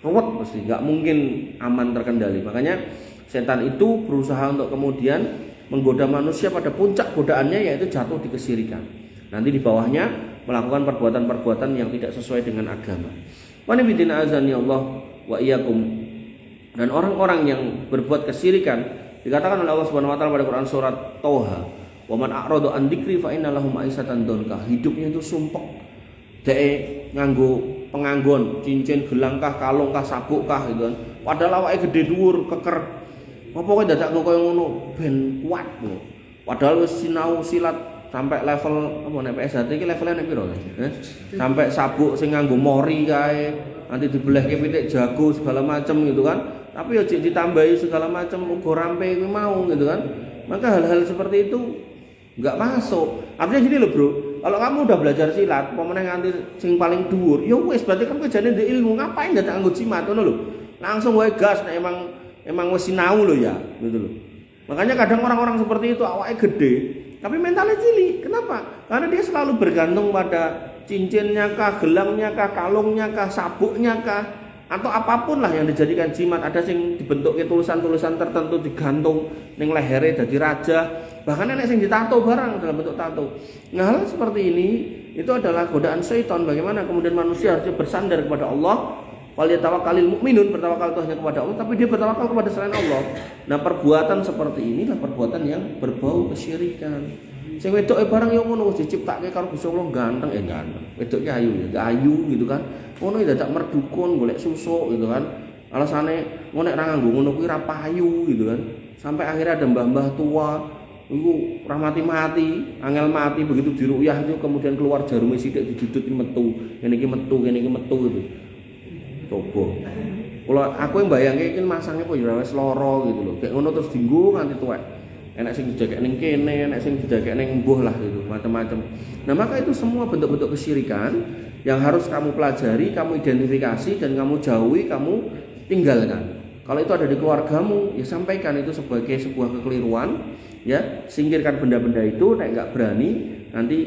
Ruwet pasti, enggak mungkin aman terkendali. Makanya setan itu berusaha untuk kemudian menggoda manusia pada puncak godaannya yaitu jatuh di kesyirikan. Nanti di bawahnya melakukan perbuatan-perbuatan yang tidak sesuai dengan agama. Wa nabiyina azani Allah wa iyyakum. Dan orang-orang yang berbuat kesyirikan dikatakan oleh Allah Subhanahu wa taala pada Quran surat Toha, "Wa man a'rada an dzikri fa inna lahu ma'isatan donka." Hidupnya itu sumpek. Dek nganggo penganggon, cincin, gelang kah, kalung kah, sabuk kah gitu kan. Padahal awake gede dhuwur, keker. Apa kowe dadak koyo ngono ben kuat lho. Padahal wis sinau silat sampai level apa nek PSHT iki levelnya nek piro? Sampai sabuk sing nganggo mori kae, nanti dibelehke pitik jago segala macam gitu kan. Tapi ya ditambahi segala macam uga rampe kuwi mau gitu kan. Maka hal-hal seperti itu enggak masuk. Artinya gini loh, Bro. Kalau kamu udah belajar silat, pemenang nganti sing paling dhuwur, ya wis berarti kan kowe jane ndek ilmu, ngapain dadak nganggo jimat ngono lho. Langsung wae gas nek emang wis sinau lho ya, gitu loh. Makanya kadang orang-orang seperti itu awake gede, tapi mentalnya cilik. Kenapa? Karena dia selalu bergantung pada cincinnya kah, gelangnya kah, kalungnya kah, sabuknya kah, atau apapun lah yang dijadikan jimat. Ada sing dibentukke tulisan-tulisan tertentu digantung ning lehere dadi raja, bahkan enek sing ditato barang dalam bentuk tato. Nah, hal seperti ini itu adalah godaan syaitan. Bagaimana kemudian manusia harusnya bersandar kepada Allah. Wal yatawakkalul mukminun, bertawakal itu hanya kepada Allah, tapi dia bertawakal kepada selain Allah. Nah, perbuatan seperti inilah perbuatan yang berbau kesyirikan. Sing wedoke barang yo ngono wis diciptakke karo Gusti Allah ganteng ganteng. Wedoke ayu ya, ayu gitu kan. Ngono ya dadak merdukun golek susuk gitu kan. Alasane ngono nek ra nganggo ngono kuwi ra payu gitu kan. Sampai akhirnya ada mbah-mbah tua iku ora mati-mati, angel mati begitu diruyah itu kemudian keluar jarum sithik didudut metu. Ngene iki metu gitu. Coba. Kalau aku yang bayangke iki masangnya kok ya wis lara gitu loh. Kayak ngono terus dienggo nganti tuwek. Enak sing dijagek ning kene, enak sing dijagek ning mbuh lah gitu, macam-macam. Nah, maka itu semua bentuk-bentuk kesyirikan yang harus kamu pelajari, kamu identifikasi dan kamu jauhi, kamu tinggalkan. Kalau itu ada di keluargamu, ya sampaikan itu sebagai sebuah kekeliruan, ya, singkirkan benda-benda itu. Nek enggak berani, nanti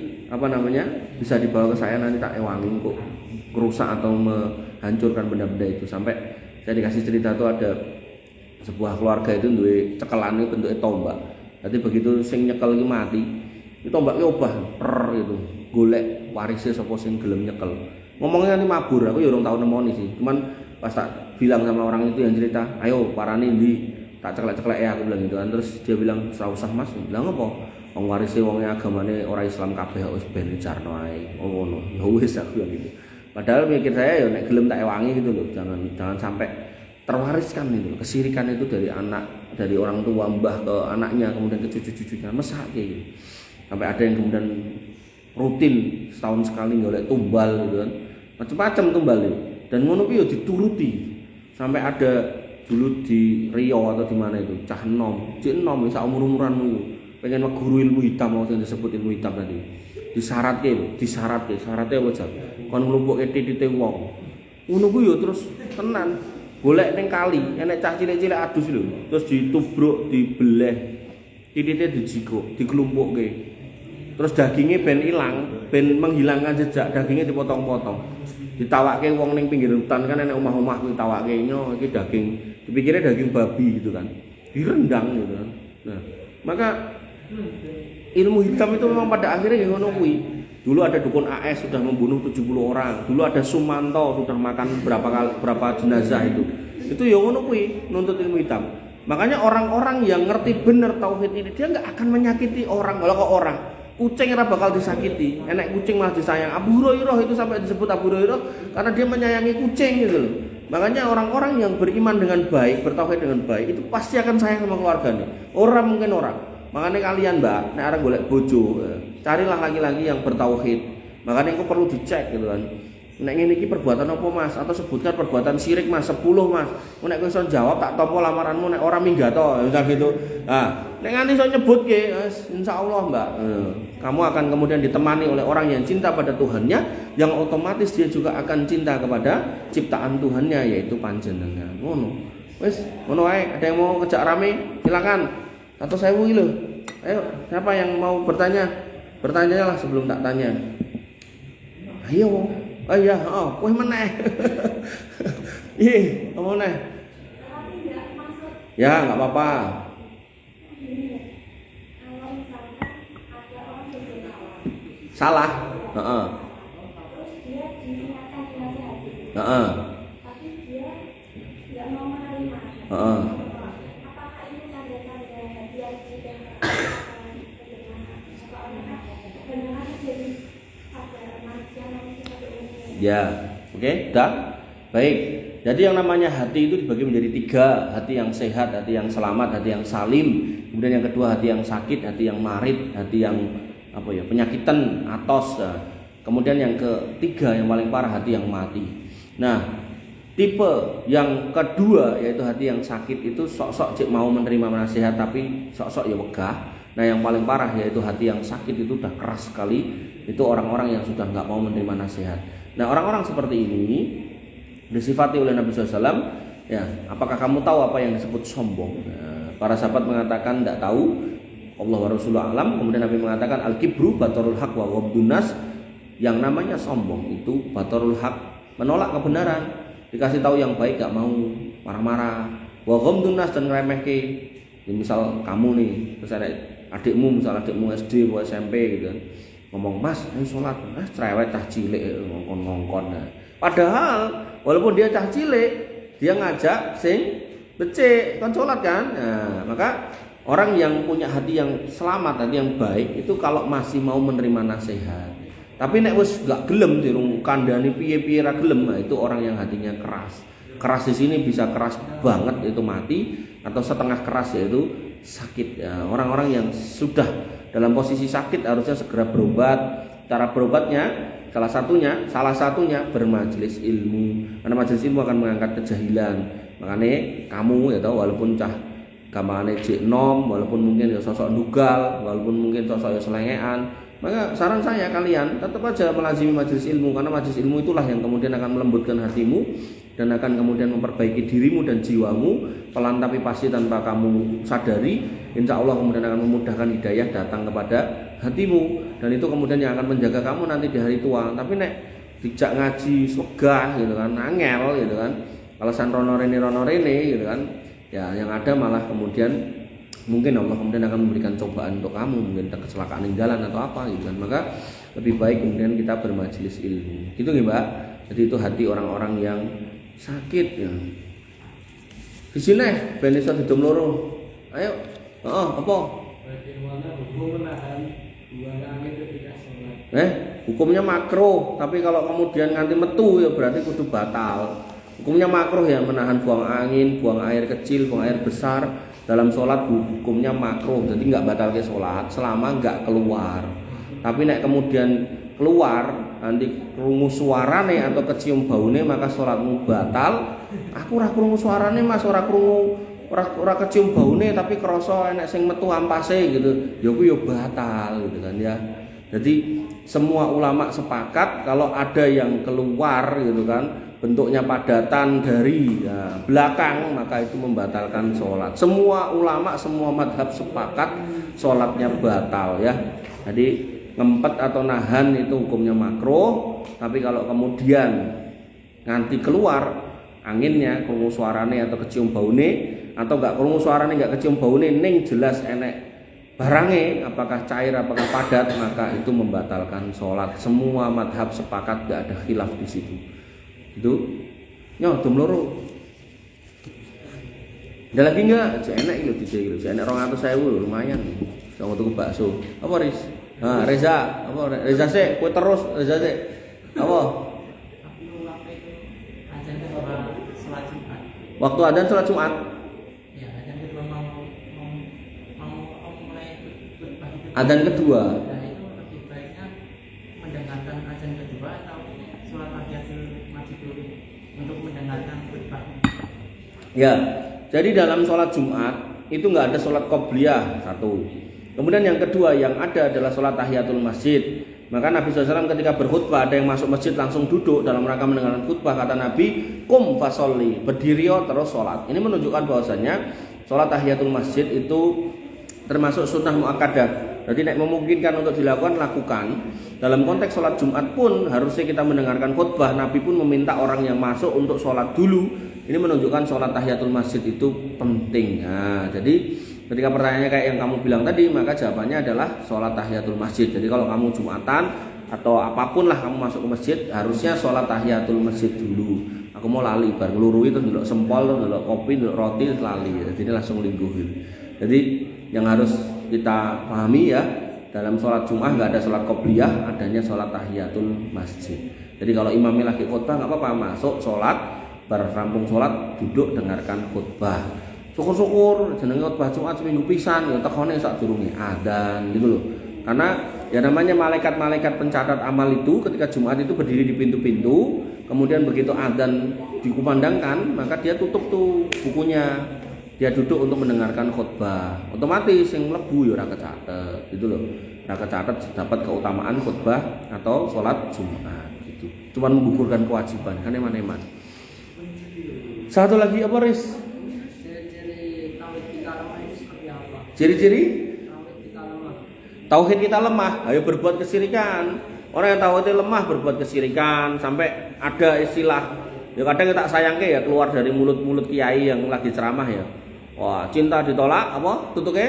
bisa dibawa ke saya, nanti tak ewangin kok kerusak atau menghancurkan benda-benda itu. Sampai saya dikasih cerita tuh ada sebuah keluarga itu duwe cekelan itu bentuknya tombak. Jadi begitu sing nyekel iki mati, itu tombaknya obah gitu. Golek warisnya sapa sing gelem nyekel. Ngomongnya nanti mabur, aku ya urung tau nemoni sih. Cuman pas tak bilang sama orang itu yang cerita, "Ayo parani ndi?" Tak ceklek-ceklek ya aku bilang gitu kan. Terus dia bilang, "Ora usah Mas." Bilang apa? Wong warise wonge agamane ora Islam kabeh wis ben dicarno ae. Oh ngono. Ya wis aku bilang gitu. Padahal mikir saya ya nek gelem tak ewangi gitu loh. Jangan sampai terwariskan itu. Kesyirikan itu dari anak, dari orang tua mbah ke anaknya, kemudian ke cucu-cucunya, mesake gitu. Sampai ada yang kemudian rutin setahun sekali golek tumbal gitu kan. Macam-macam tumbal itu. Dan ngono kuwi ya dituruti. Sampai ada dulu di Riau atau di mana itu, cah enom, cek enom sak umur-umuranmu itu. Pengen guru ilmu hitam mau disebut ilmu hitam tadi. Disyaratke, syaratnya apa jan? Kon nglumpukke titite wong. Ngono kuwi ya terus tenan. Golek ning kali, enek cah cilik-cilik adus lho, terus ditubruk, dibeleh. Titite dijikuk, dikelumpukke. terus dagingnya ben ilang, ben menghilangkan jejak, dagingnya dipotong-potong. Ditawake wong ning pinggir hutan kan enek omah-omah kuwi tawake nyo iki daging, dipikirnya daging babi gitu kan. Direndang gitu kan. Nah, maka ilmu hitam itu memang pada akhirnya yang ngono kuwi. Dulu ada dukun AS sudah membunuh 70 orang. Dulu ada Sumanto sudah makan berapa jenazah itu. Itu ya ngono kuwi nuntut ilmu hitam. Makanya orang-orang yang ngerti bener tauhid ini dia enggak akan menyakiti orang. Kalau ke orang, kucing ora bakal disakiti. Enek kucing malah disayang. Abu Hurairah itu sampai disebut Abu Hurairah karena dia menyayangi kucing gitu loh. Makanya orang-orang yang beriman dengan baik, bertauhid dengan baik itu pasti akan sayang sama keluarganya. Orang mungkin orang. Makanya kalian mbak, nek arep golek bojo, carilah laki-laki yang bertauhid. Makanya itu perlu dicek gitu kan. Nek ngene iki perbuatan apa Mas? Atau sebutkan perbuatan syirik Mas, 10 Mas. Nek kowe iso jawab tak topo lamaranmu, nek ora minggat to, misal gitu. Nah, nek nganti iso nyebutke, insyaallah Mbak, kamu akan kemudian ditemani oleh orang yang cinta pada Tuhannya, yang otomatis dia juga akan cinta kepada ciptaan Tuhannya yaitu panjenengan. Ngono. Wis, ngono wae. Ada yang mau ngejak rame? Silakan. 1.000 lho. Ayo, siapa yang mau bertanya? Bertanyalah sebelum tak tanya. Ayo. Oh iya, kowe meneh. Ih, kamu meneh. Ya, enggak apa-apa. Salah. Heeh. Heeh. Heeh. Ya, oke, dah. Baik. Jadi yang namanya hati itu dibagi menjadi 3, hati yang sehat, hati yang selamat, hati yang salim. Kemudian yang kedua hati yang sakit, hati yang marid, hati yang penyakitan, atos. Nah, kemudian yang ketiga yang paling parah hati yang mati. Nah, tipe yang kedua yaitu hati yang sakit itu sok-sok cek mau menerima nasihat tapi sok-sok ya wegah. Nah, yang paling parah yaitu hati yang sakit itu udah keras sekali. Itu orang-orang yang sudah nggak mau menerima nasihat. Nah, orang-orang seperti ini disifati oleh Nabi SAW. Ya, apakah kamu tahu apa yang disebut sombong? Nah, para sahabat mengatakan tidak tahu. Allah wa Rasulullah alam. Kemudian Nabi mengatakan al-kibru batarul haq wa ghamdun nas. Yang namanya sombong itu batarul haq, menolak kebenaran. Dikasih tahu yang baik gak mau, marah-marah. Wa ghamdun nas, dan ngeremehke. Ya, misal kamu nih, terus ada adikmu, misal adikmu SD atau SMP gitu kan. Ngomong, "Mas, ayo sholat." Cerewet cah cilik ngongkon-ngongkon. Nah, padahal walaupun dia cah cilik, dia ngajak sing becik kon sholat kan. Nah, maka orang yang punya hati yang selamat, hati yang baik itu kalau masih mau menerima nasihat. Tapi nek wis gak gelem dirung kandhani piye-piye ra gelem, nah, itu orang yang hatinya keras. Keras di sini bisa keras banget itu mati, atau setengah keras yaitu sakit. Ya, orang-orang yang sudah dalam posisi sakit harusnya segera berobat. Cara berobatnya salah satunya bermajelis ilmu. Karena majelis ilmu akan mengangkat kejahilan. Makanya kamu ya tahu, walaupun cah gampangane jek nom, walaupun mungkin ya sosok dugal, walaupun mungkin sosok ya selengean, maka saran saya kalian tetap aja melazimi majelis ilmu, karena majelis ilmu itulah yang kemudian akan melembutkan hatimu dan akan kemudian memperbaiki dirimu dan jiwamu pelan tapi pasti tanpa kamu sadari. Insya Allah kemudian akan memudahkan hidayah datang kepada hatimu, dan itu kemudian yang akan menjaga kamu nanti di hari tua. Tapi nek dijak ngaji swegah gitu kan, angel gitu kan, alasan rono rene gitu kan, ya yang ada malah kemudian mungkin Allah kemudian akan memberikan cobaan untuk kamu, mungkin kecelakaan di jalan atau apa gitu kan. Maka lebih baik kemudian kita bermajelis ilmu gitu ya Mbak. Jadi itu hati orang-orang yang sakit ya. Di sini ben iso didom loro. Ayo. Apa? Bagaimana hukum menahan buang angin ketika sholat? Hukumnya makruh, tapi kalau kemudian nganti metu ya berarti kudu batal. Hukumnya makruh ya, menahan buang angin, buang air kecil, buang air besar dalam sholat hukumnya makruh. Jadi nggak batal ke sholat selama nggak keluar. Tapi nek kemudian keluar nanti krungu suarane atau kecium baune maka sholatmu batal. Aku ora krungu suarane Mas, ora krungu ora kecium baune tapi krasa enek sing metu ampase gitu. Ya kuwi ya batal gitu kan ya. Jadi semua ulama sepakat kalau ada yang keluar gitu kan, bentuknya padatan dari belakang, maka itu membatalkan sholat. Semua ulama, semua madhab sepakat sholatnya batal ya. Jadi ngempet atau nahan itu hukumnya makruh, tapi kalau kemudian nganti keluar anginnya, krungu suarane atau kecium baune, atau enggak krungu suarane enggak kecium baune ning jelas enek barange, apakah cair apakah padat, maka itu membatalkan sholat. Semua madhab sepakat, enggak ada khilaf di situ. Itu nyo dom loro. Ada lagi enggak? Enak itu DJ itu. Enak 200.000 lumayan. Sama tuku bakso. Apa Riz? Nah, Reza, apa Reza sih? Kowe terus Reza sih. Apa? Waktu adzan salat Jumat. Adzan kedua. Nah, itu lebih baiknya mendengarkan adzan kedua atau sholat tahiyatul masjid dulu untuk mendengarkan khutbah. Ya, jadi dalam sholat Jumat itu nggak ada sholat qobliyah satu. Kemudian yang kedua yang ada adalah sholat tahiyatul masjid. Maka Nabi SAW ketika berkhutbah ada yang masuk masjid langsung duduk dalam rangka mendengarkan khutbah, kata Nabi, kum fasolli, berdiri terus sholat. Ini menunjukkan bahwasanya sholat tahiyatul masjid itu termasuk sunnah muakkadah. Jadi nek memungkinkan untuk dilakukan, lakukan. Dalam konteks sholat Jumat pun harusnya kita mendengarkan khutbah. Nabi pun meminta orang yang masuk untuk sholat dulu. Ini menunjukkan sholat tahiyatul masjid itu penting. Nah, jadi ketika pertanyaannya kayak yang kamu bilang tadi, maka jawabannya adalah sholat tahiyatul masjid. Jadi kalau kamu Jumatan atau apapun lah kamu masuk ke masjid, harusnya sholat tahiyatul masjid dulu. Aku mau lali bar nglurui terus ndelok sempol, ndelok kopi, ndelok roti lali. Jadi ini langsung lingguh. Jadi yang harus kita pahami ya, dalam sholat Jumat nggak ada sholat qobliyah, adanya sholat tahiyatul masjid. Jadi kalau imamnya lagi khutbah nggak apa-apa, masuk sholat, rampung sholat, duduk dengarkan khutbah. Syukur-syukur jenenge khutbah Jumat seminggu pisan ya tekone sadurunge adzan gitu loh. Karena ya namanya malaikat-malaikat pencatat amal itu ketika Jumat itu berdiri di pintu-pintu, kemudian begitu adzan dikumandangkan, maka dia tutup tuh bukunya. Dia duduk untuk mendengarkan khutbah. Otomatis yang mlebu ya ora kecatet gitu loh. Ora kecatet dapat keutamaan khutbah atau sholat Jumat gitu. Cuman menggugurkan kewajiban kan eman-eman. Satu lagi apa Riz? Ciri-ciri tauhid kita lemah itu seperti apa? Ciri-ciri Tauhid kita lemah. tauhid kita lemah, ayo berbuat kesyirikan. Orang yang tauhidnya lemah berbuat kesyirikan sampai ada istilah ya kadang kita sayangke ya keluar dari mulut-mulut kiai yang lagi ceramah ya. Wah, cinta ditolak apa? Tutuke?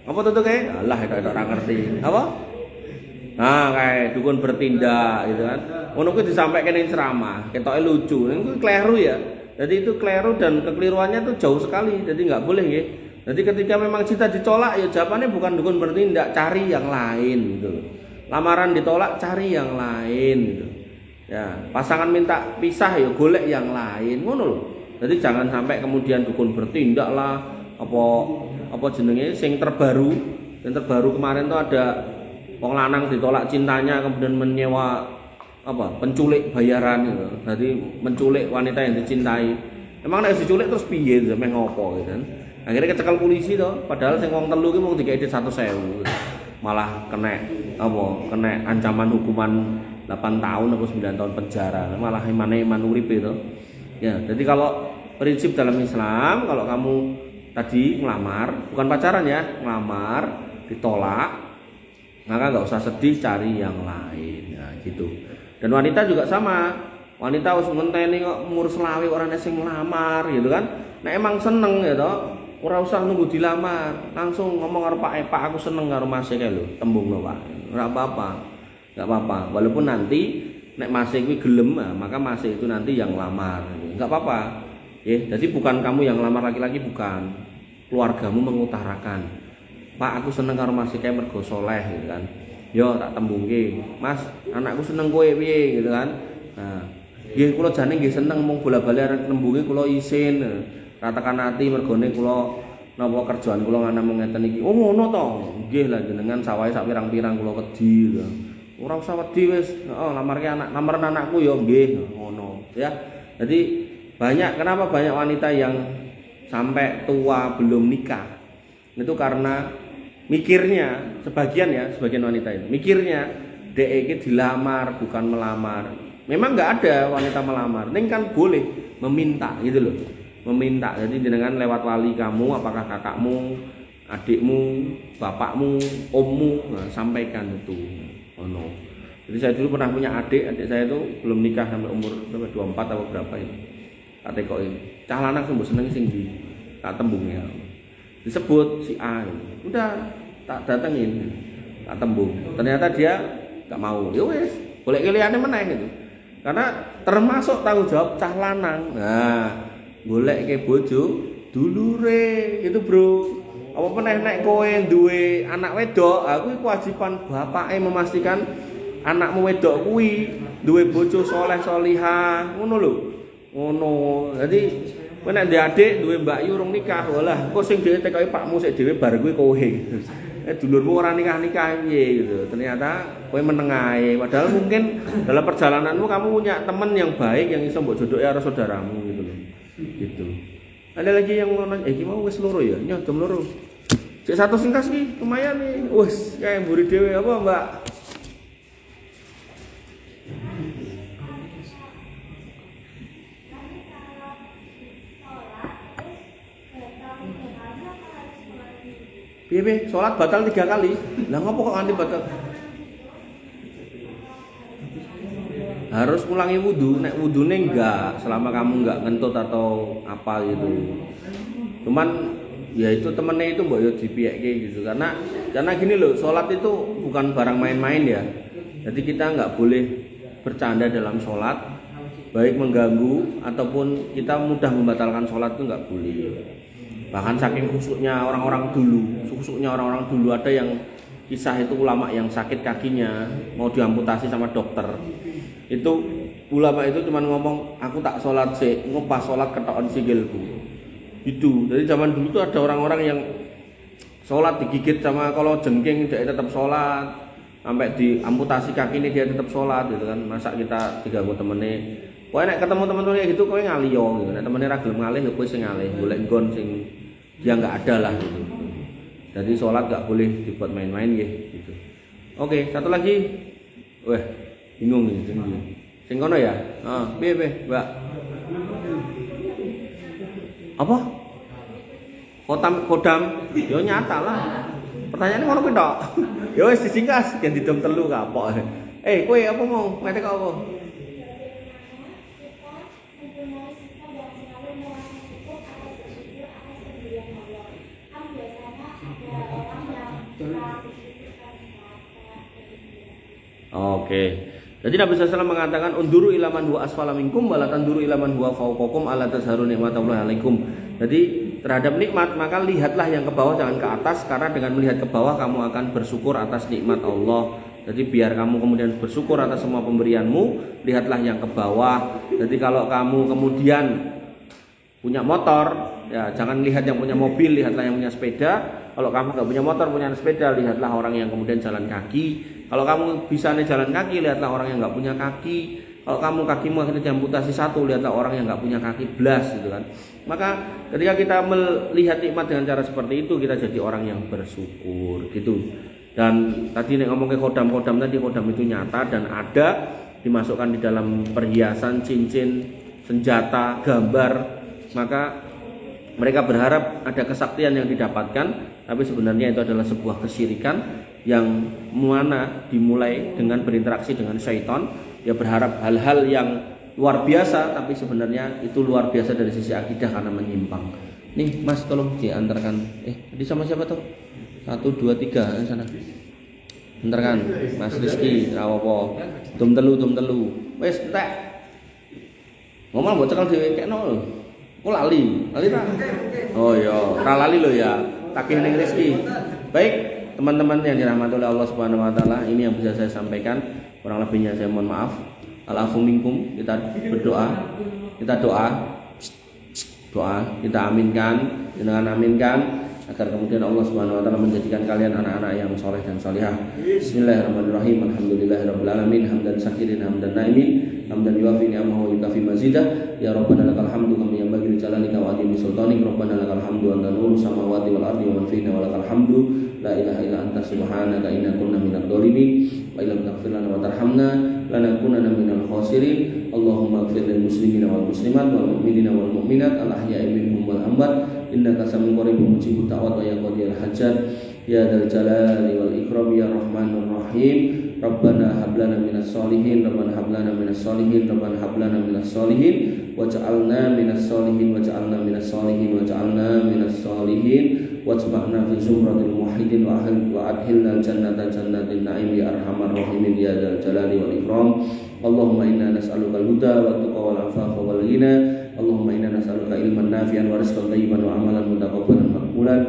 Apa tutuke? Alah itu ora ngerti. Apa? Nah, kayak dukun bertindak gitu kan. Ngono kuwi disampaikan ning ceramah, ketoke lucu. Niku kleru ya. Jadi itu kleru dan kekeliruannya tuh jauh sekali. Jadi nggak boleh ya. Jadi ketika memang cinta ditolak ya jawabannya bukan dukun bertindak, cari yang lain gitu. Lamaran ditolak, cari yang lain gitu. Ya, pasangan minta pisah ya golek yang lain. Ngono loh. Jadi jangan sampai kemudian dukun bertindak lah apa jenenge sing terbaru. Yang terbaru kemarin tuh ada wong lanang ditolak cintanya kemudian menyewa penculik bayaran gitu. Jadi menculik wanita yang dicintai. Emang nek diculik terus piye sampe ngopo gitu kan. Akhirnya kecekel polisi toh, padahal sing wong telu ki mung dikeki 100.000. Malah kena ancaman hukuman 8 tahun atau 9 tahun penjara. Malah iman uripe itu. Ya, jadi kalau prinsip dalam Islam, kalau kamu tadi ngelamar, bukan pacaran ya, ngelamar, ditolak, maka nggak usah sedih, cari yang lain. Nah, gitu. Dan wanita juga sama. Wanita harus ngenteni kok umur selawe orang sing ngelamar gitu kan. Nah, emang seneng ya toh, ora usah nunggu dilamar, langsung ngomong karo Pak, Pak aku seneng karo Mas kae lho, tembungno Pak. Ora apa-apa. Enggak apa-apa. Walaupun nanti nek Mas kuwi gelem, maka Mas itu nanti yang lamar. Enggak apa-apa. Jadi bukan kamu yang lamar laki-laki, bukan. Keluargamu mengutarakan. Pak aku seneng karo Mas kae mergo saleh gitu kan. Yo tak tembungke. Mas, anakku seneng kowe piye gitu kan. Nah, nggih kula jane nggih seneng mung bola-bali arek nembunge kula isin. Ratakan ati mergone kula napa kerjaan kula ngana ngeten iki. Oh ngono to. Nggih lah jenengan sawahe sak pirang-pirang kula wedi. Ora usah wedi wis, heeh lamarke lamaran anakku ya nggih ngono ya. Jadi kenapa banyak wanita yang sampai tua belum nikah? Itu karena mikirnya sebagian wanita itu mikirnya dek iki dilamar bukan melamar. Memang enggak ada wanita melamar, ning kan boleh meminta gitu loh. Meminta. Jadi dengan lewat wali kamu, apakah kakakmu adikmu, bapakmu, ommu, nah, sampaikan itu. Jadi saya dulu pernah punya adik saya itu belum nikah sampai umur 24 atau berapa itu. Tak tekoki. Cah lanang sing mbok seneng sing ndi? Tak tembungnya. Disebut si A. Udah tak datengin. Tak tembung. Ternyata dia enggak mau. Ya wis, golek liyane meneh gitu. Karena termasuk tanggung jawab cah lanang. Nah, goleke bojo dulure gitu, Bro. Apa meneh nek kowe duwe anak wedok, kuwi kewajiban bapake memastikan anakmu wedok kuwi duwe bojo saleh salihah, ngono lho. Ngono. Jadi kowe nek ndek adik duwe mbakyu urung nikah, walah kok sing dhewe tekoki pakmu sik dhewe bar kuwi kowe. Dulurmu ora nikah-nikah piye gitu. Ternyata kowe meneng ae. Padahal mungkin dalam perjalananmu kamu punya teman yang baik yang iso mbok jodohi karo saudaramu gitu loh. Gitu. Ada lagi yang mau nanya, iki mau wis loro ya? Nyodom loro. Cek satu singkas ki, lumayan nih. Wes, kayak mburi dhewe apa, Mbak? Piye, sholat batal 3 kali. Lah ngopo kok anti batal? Harus ulangi wudu, nek wudune enggak selama kamu enggak ngentut atau apa gitu. Cuman ya itu temennya itu mbok yo dipiyeke gitu. Karena gini loh, sholat itu bukan barang main-main ya. Jadi kita enggak boleh bercanda dalam sholat, baik mengganggu ataupun kita mudah membatalkan sholat itu enggak boleh. Bahkan saking khusuknya orang-orang dulu ada yang kisah itu ulama yang sakit kakinya mau diamputasi sama dokter. Itu ulama itu cuma ngomong aku tak sholat sih, pas sholat ketokan sikilku. Itu dari zaman dulu tuh ada orang-orang yang sholat digigit sama kalau jengking dia tetap sholat, sampai diamputasi kaki ini dia tetap sholat gitu kan. Masa kita diganggu temennya? Kowe nek ketemu teman-teman kayak gitu kowe ngaliyo gitu. Nek temennya ra gelem ngalih ya kowe sing ngalih, golek nggon sing dia enggak ada lah gitu. Jadi sholat enggak boleh dibuat main-main gitu. Oke, satu lagi. Wah, bingung nih sing kono ya? Piye, Mbak? Apa? Kodam? Yo nyata lah. Pertanyaannya ngono kuwi tok. Ya wis disingkas, yen didom telu kapok. Kowe apa mau? Ngetek apa? Oke. Jadi Nabi SAW mengatakan unduru ilaman huwa asfala minkum wala tanduru ilaman huwa fawqakum ala tazharu nikmatallahi alaikum. Jadi terhadap nikmat maka lihatlah yang ke bawah jangan ke atas, karena dengan melihat ke bawah kamu akan bersyukur atas nikmat Allah. Jadi biar kamu kemudian bersyukur atas semua pemberianmu, lihatlah yang ke bawah. Jadi kalau kamu kemudian punya motor, ya jangan lihat yang punya mobil, lihatlah yang punya sepeda. Kalau kamu nggak punya motor, punya sepeda, lihatlah orang yang kemudian jalan kaki. Kalau kamu bisa nih jalan kaki, lihatlah orang yang nggak punya kaki. Kalau kamu kakimu akhirnya diamputasi satu, lihatlah orang yang nggak punya kaki belas gitu kan. Maka ketika kita melihat nikmat dengan cara seperti itu, kita jadi orang yang bersyukur gitu. Dan tadi nek ngomong ke kodam itu nyata dan ada dimasukkan di dalam perhiasan, cincin, senjata, gambar. Maka mereka berharap ada kesaktian yang didapatkan, tapi sebenarnya itu adalah sebuah kesyirikan yang mana dimulai dengan berinteraksi dengan syaitan. Dia berharap hal-hal yang luar biasa, tapi sebenarnya itu luar biasa dari sisi akidah karena menyimpang. Nih Mas, tolong diantarkan. Tadi sama siapa tuh? 1, 2, 3 sana. Antarkan Mas Rizky, rawopo. Dum telu. Wes entek. Ngomong mbok cekal dhewe kekno. Kok lali tak? Oh iya, ra lali lho ya. Takih ning Rizky. Baik, teman-teman yang dirahmati oleh Allah Subhanahu wa taala, ini yang bisa saya sampaikan. Kurang lebihnya saya mohon maaf. Al-afu minkum. Kita berdoa. Kita doa, kita aminkan, dengan aminkan agar kemudian Allah Subhanahu wa taala menjadikan kalian anak-anak yang soleh dan solihah. Bismillahirrahmanirrahim. Alhamdulillahirabbil alamin, hamdan syakirin hamdan naimin, hamdan yuwafi ni'amahu wa yukafi mazidah. Ya Rabbana lakal hamdu kama yanbaghi li jalalika wa azimi sultanik. Rabbana lakal hamdu anta nurus samawati wal ardi wa man fihinna wa lakal hamdu la ilaha illa anta subhanaka inna kunna minadh dhalimin wa illam taghfir lana wa tarhamna lanakunanna minal khasirin. Allahumma ighfir lil muslimina wal muslimat wal mu'minina wal mu'minat al ahya'i minhum wal amwat innaka sami'un qaribun mujibud da'wat wa ya qadiyal hajat ya dzal jalali wal ikram ya rahmanur rahim. Rabbana hab lana minas solihin, Rabbana hab lana minas solihin, Rabbana hab lana minas solihin waj'alna minas solihin waj'alna minas solihin waj'alna minas solihin wajma'na fi zumratil muwahhidin wa adkhilna jannata jannatin na'im ya arhamar rahimin ya dzal jalali wal ikram. Allahumma inna nas'aluka al-huda wa tuqa wal afafa wal ghina. Allahumma inna nas'aluka ilman nafi'an wa rizqan thayyiban wa amalan mutaqabbalan maqbulan.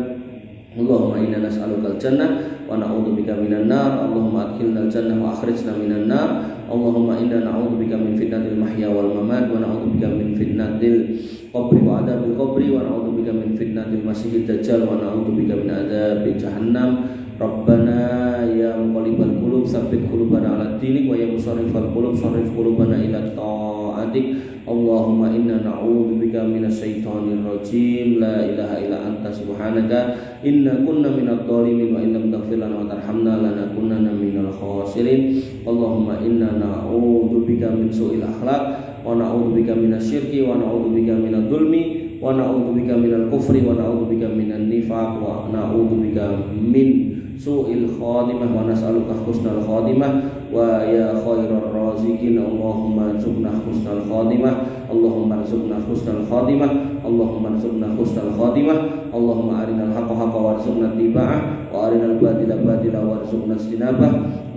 Allahumma inna nas'aluka al-jannah wa na'udzubika minan nar. Allahumma adkhilna al-jannah wa akhrijna minan nar. Allahumma inna na'udzubika min fitnatil mahya wal mamat wa na'udzubika min fitnatil qabri wa adzabil qabri wa na'udzubika min fitnatil masiihid dajjal wa na'udzubika min adzabi jahannam. Rabbana ya muqallibal qulub tsabbit qulubana 'ala dinik wa ya musarrifal qulub sarrif qulubana ila ta'atik. Allahumma inna na'udzubika minasyaitonir rajim. La ilaha illa anta subhanaka inna kunna minadh dhalimin wa in lam taghfir lana wa tarhamna lanakunanna minal khasirin. Allahumma inna na'udzubika min su'il akhlaq wa na'udzubika minasyirki wa na'udzubika minadh dhulmi wa na'udzubika minal kufri wa na'udzubika minan nifaq wa na'udzubika min su'il khatimah wa nas'aluka husnal khatimah wa ya khairar raziqin. Allahumma arzuqna husnal khatimah, Allahumma arzuqna husnal khatimah, Allahumma arzuqna husnal khatimah. Allahumma arinal haqqa haqqa warzuqna ittiba'ah wa arinal batila batila warzuqna ijtinabah.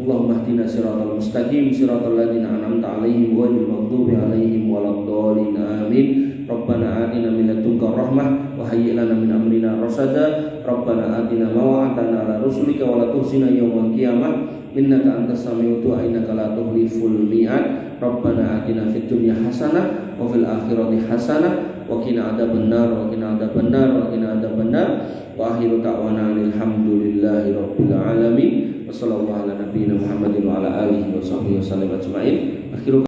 Allahumma ihdina siratal mustaqim siratal ladzina an'amta 'alaihim ghairil maghdubi 'alaihim waladdallin. Amin. Rabbana atina min ladunka rahmah wa hayyi' lana min amrina rasada. Rabbana atina ma wa'adtana ala rusulika wa la tukhzina yawmal qiyamah innaka antas sami'ud du'a innaka la tukhliful mi'ad. Rabbana atina fid dunya hasanah wa fil akhirati hasanah wa qina adzabannar wa qina adzabannar wa qina adzabannar. Wa akhiru da'wana alhamdulillahi rabbil alamin. Wassallallahu ala nabiyyina Muhammadin wa ala alihi wa sahbihi wasallam ajma'in. Akhiru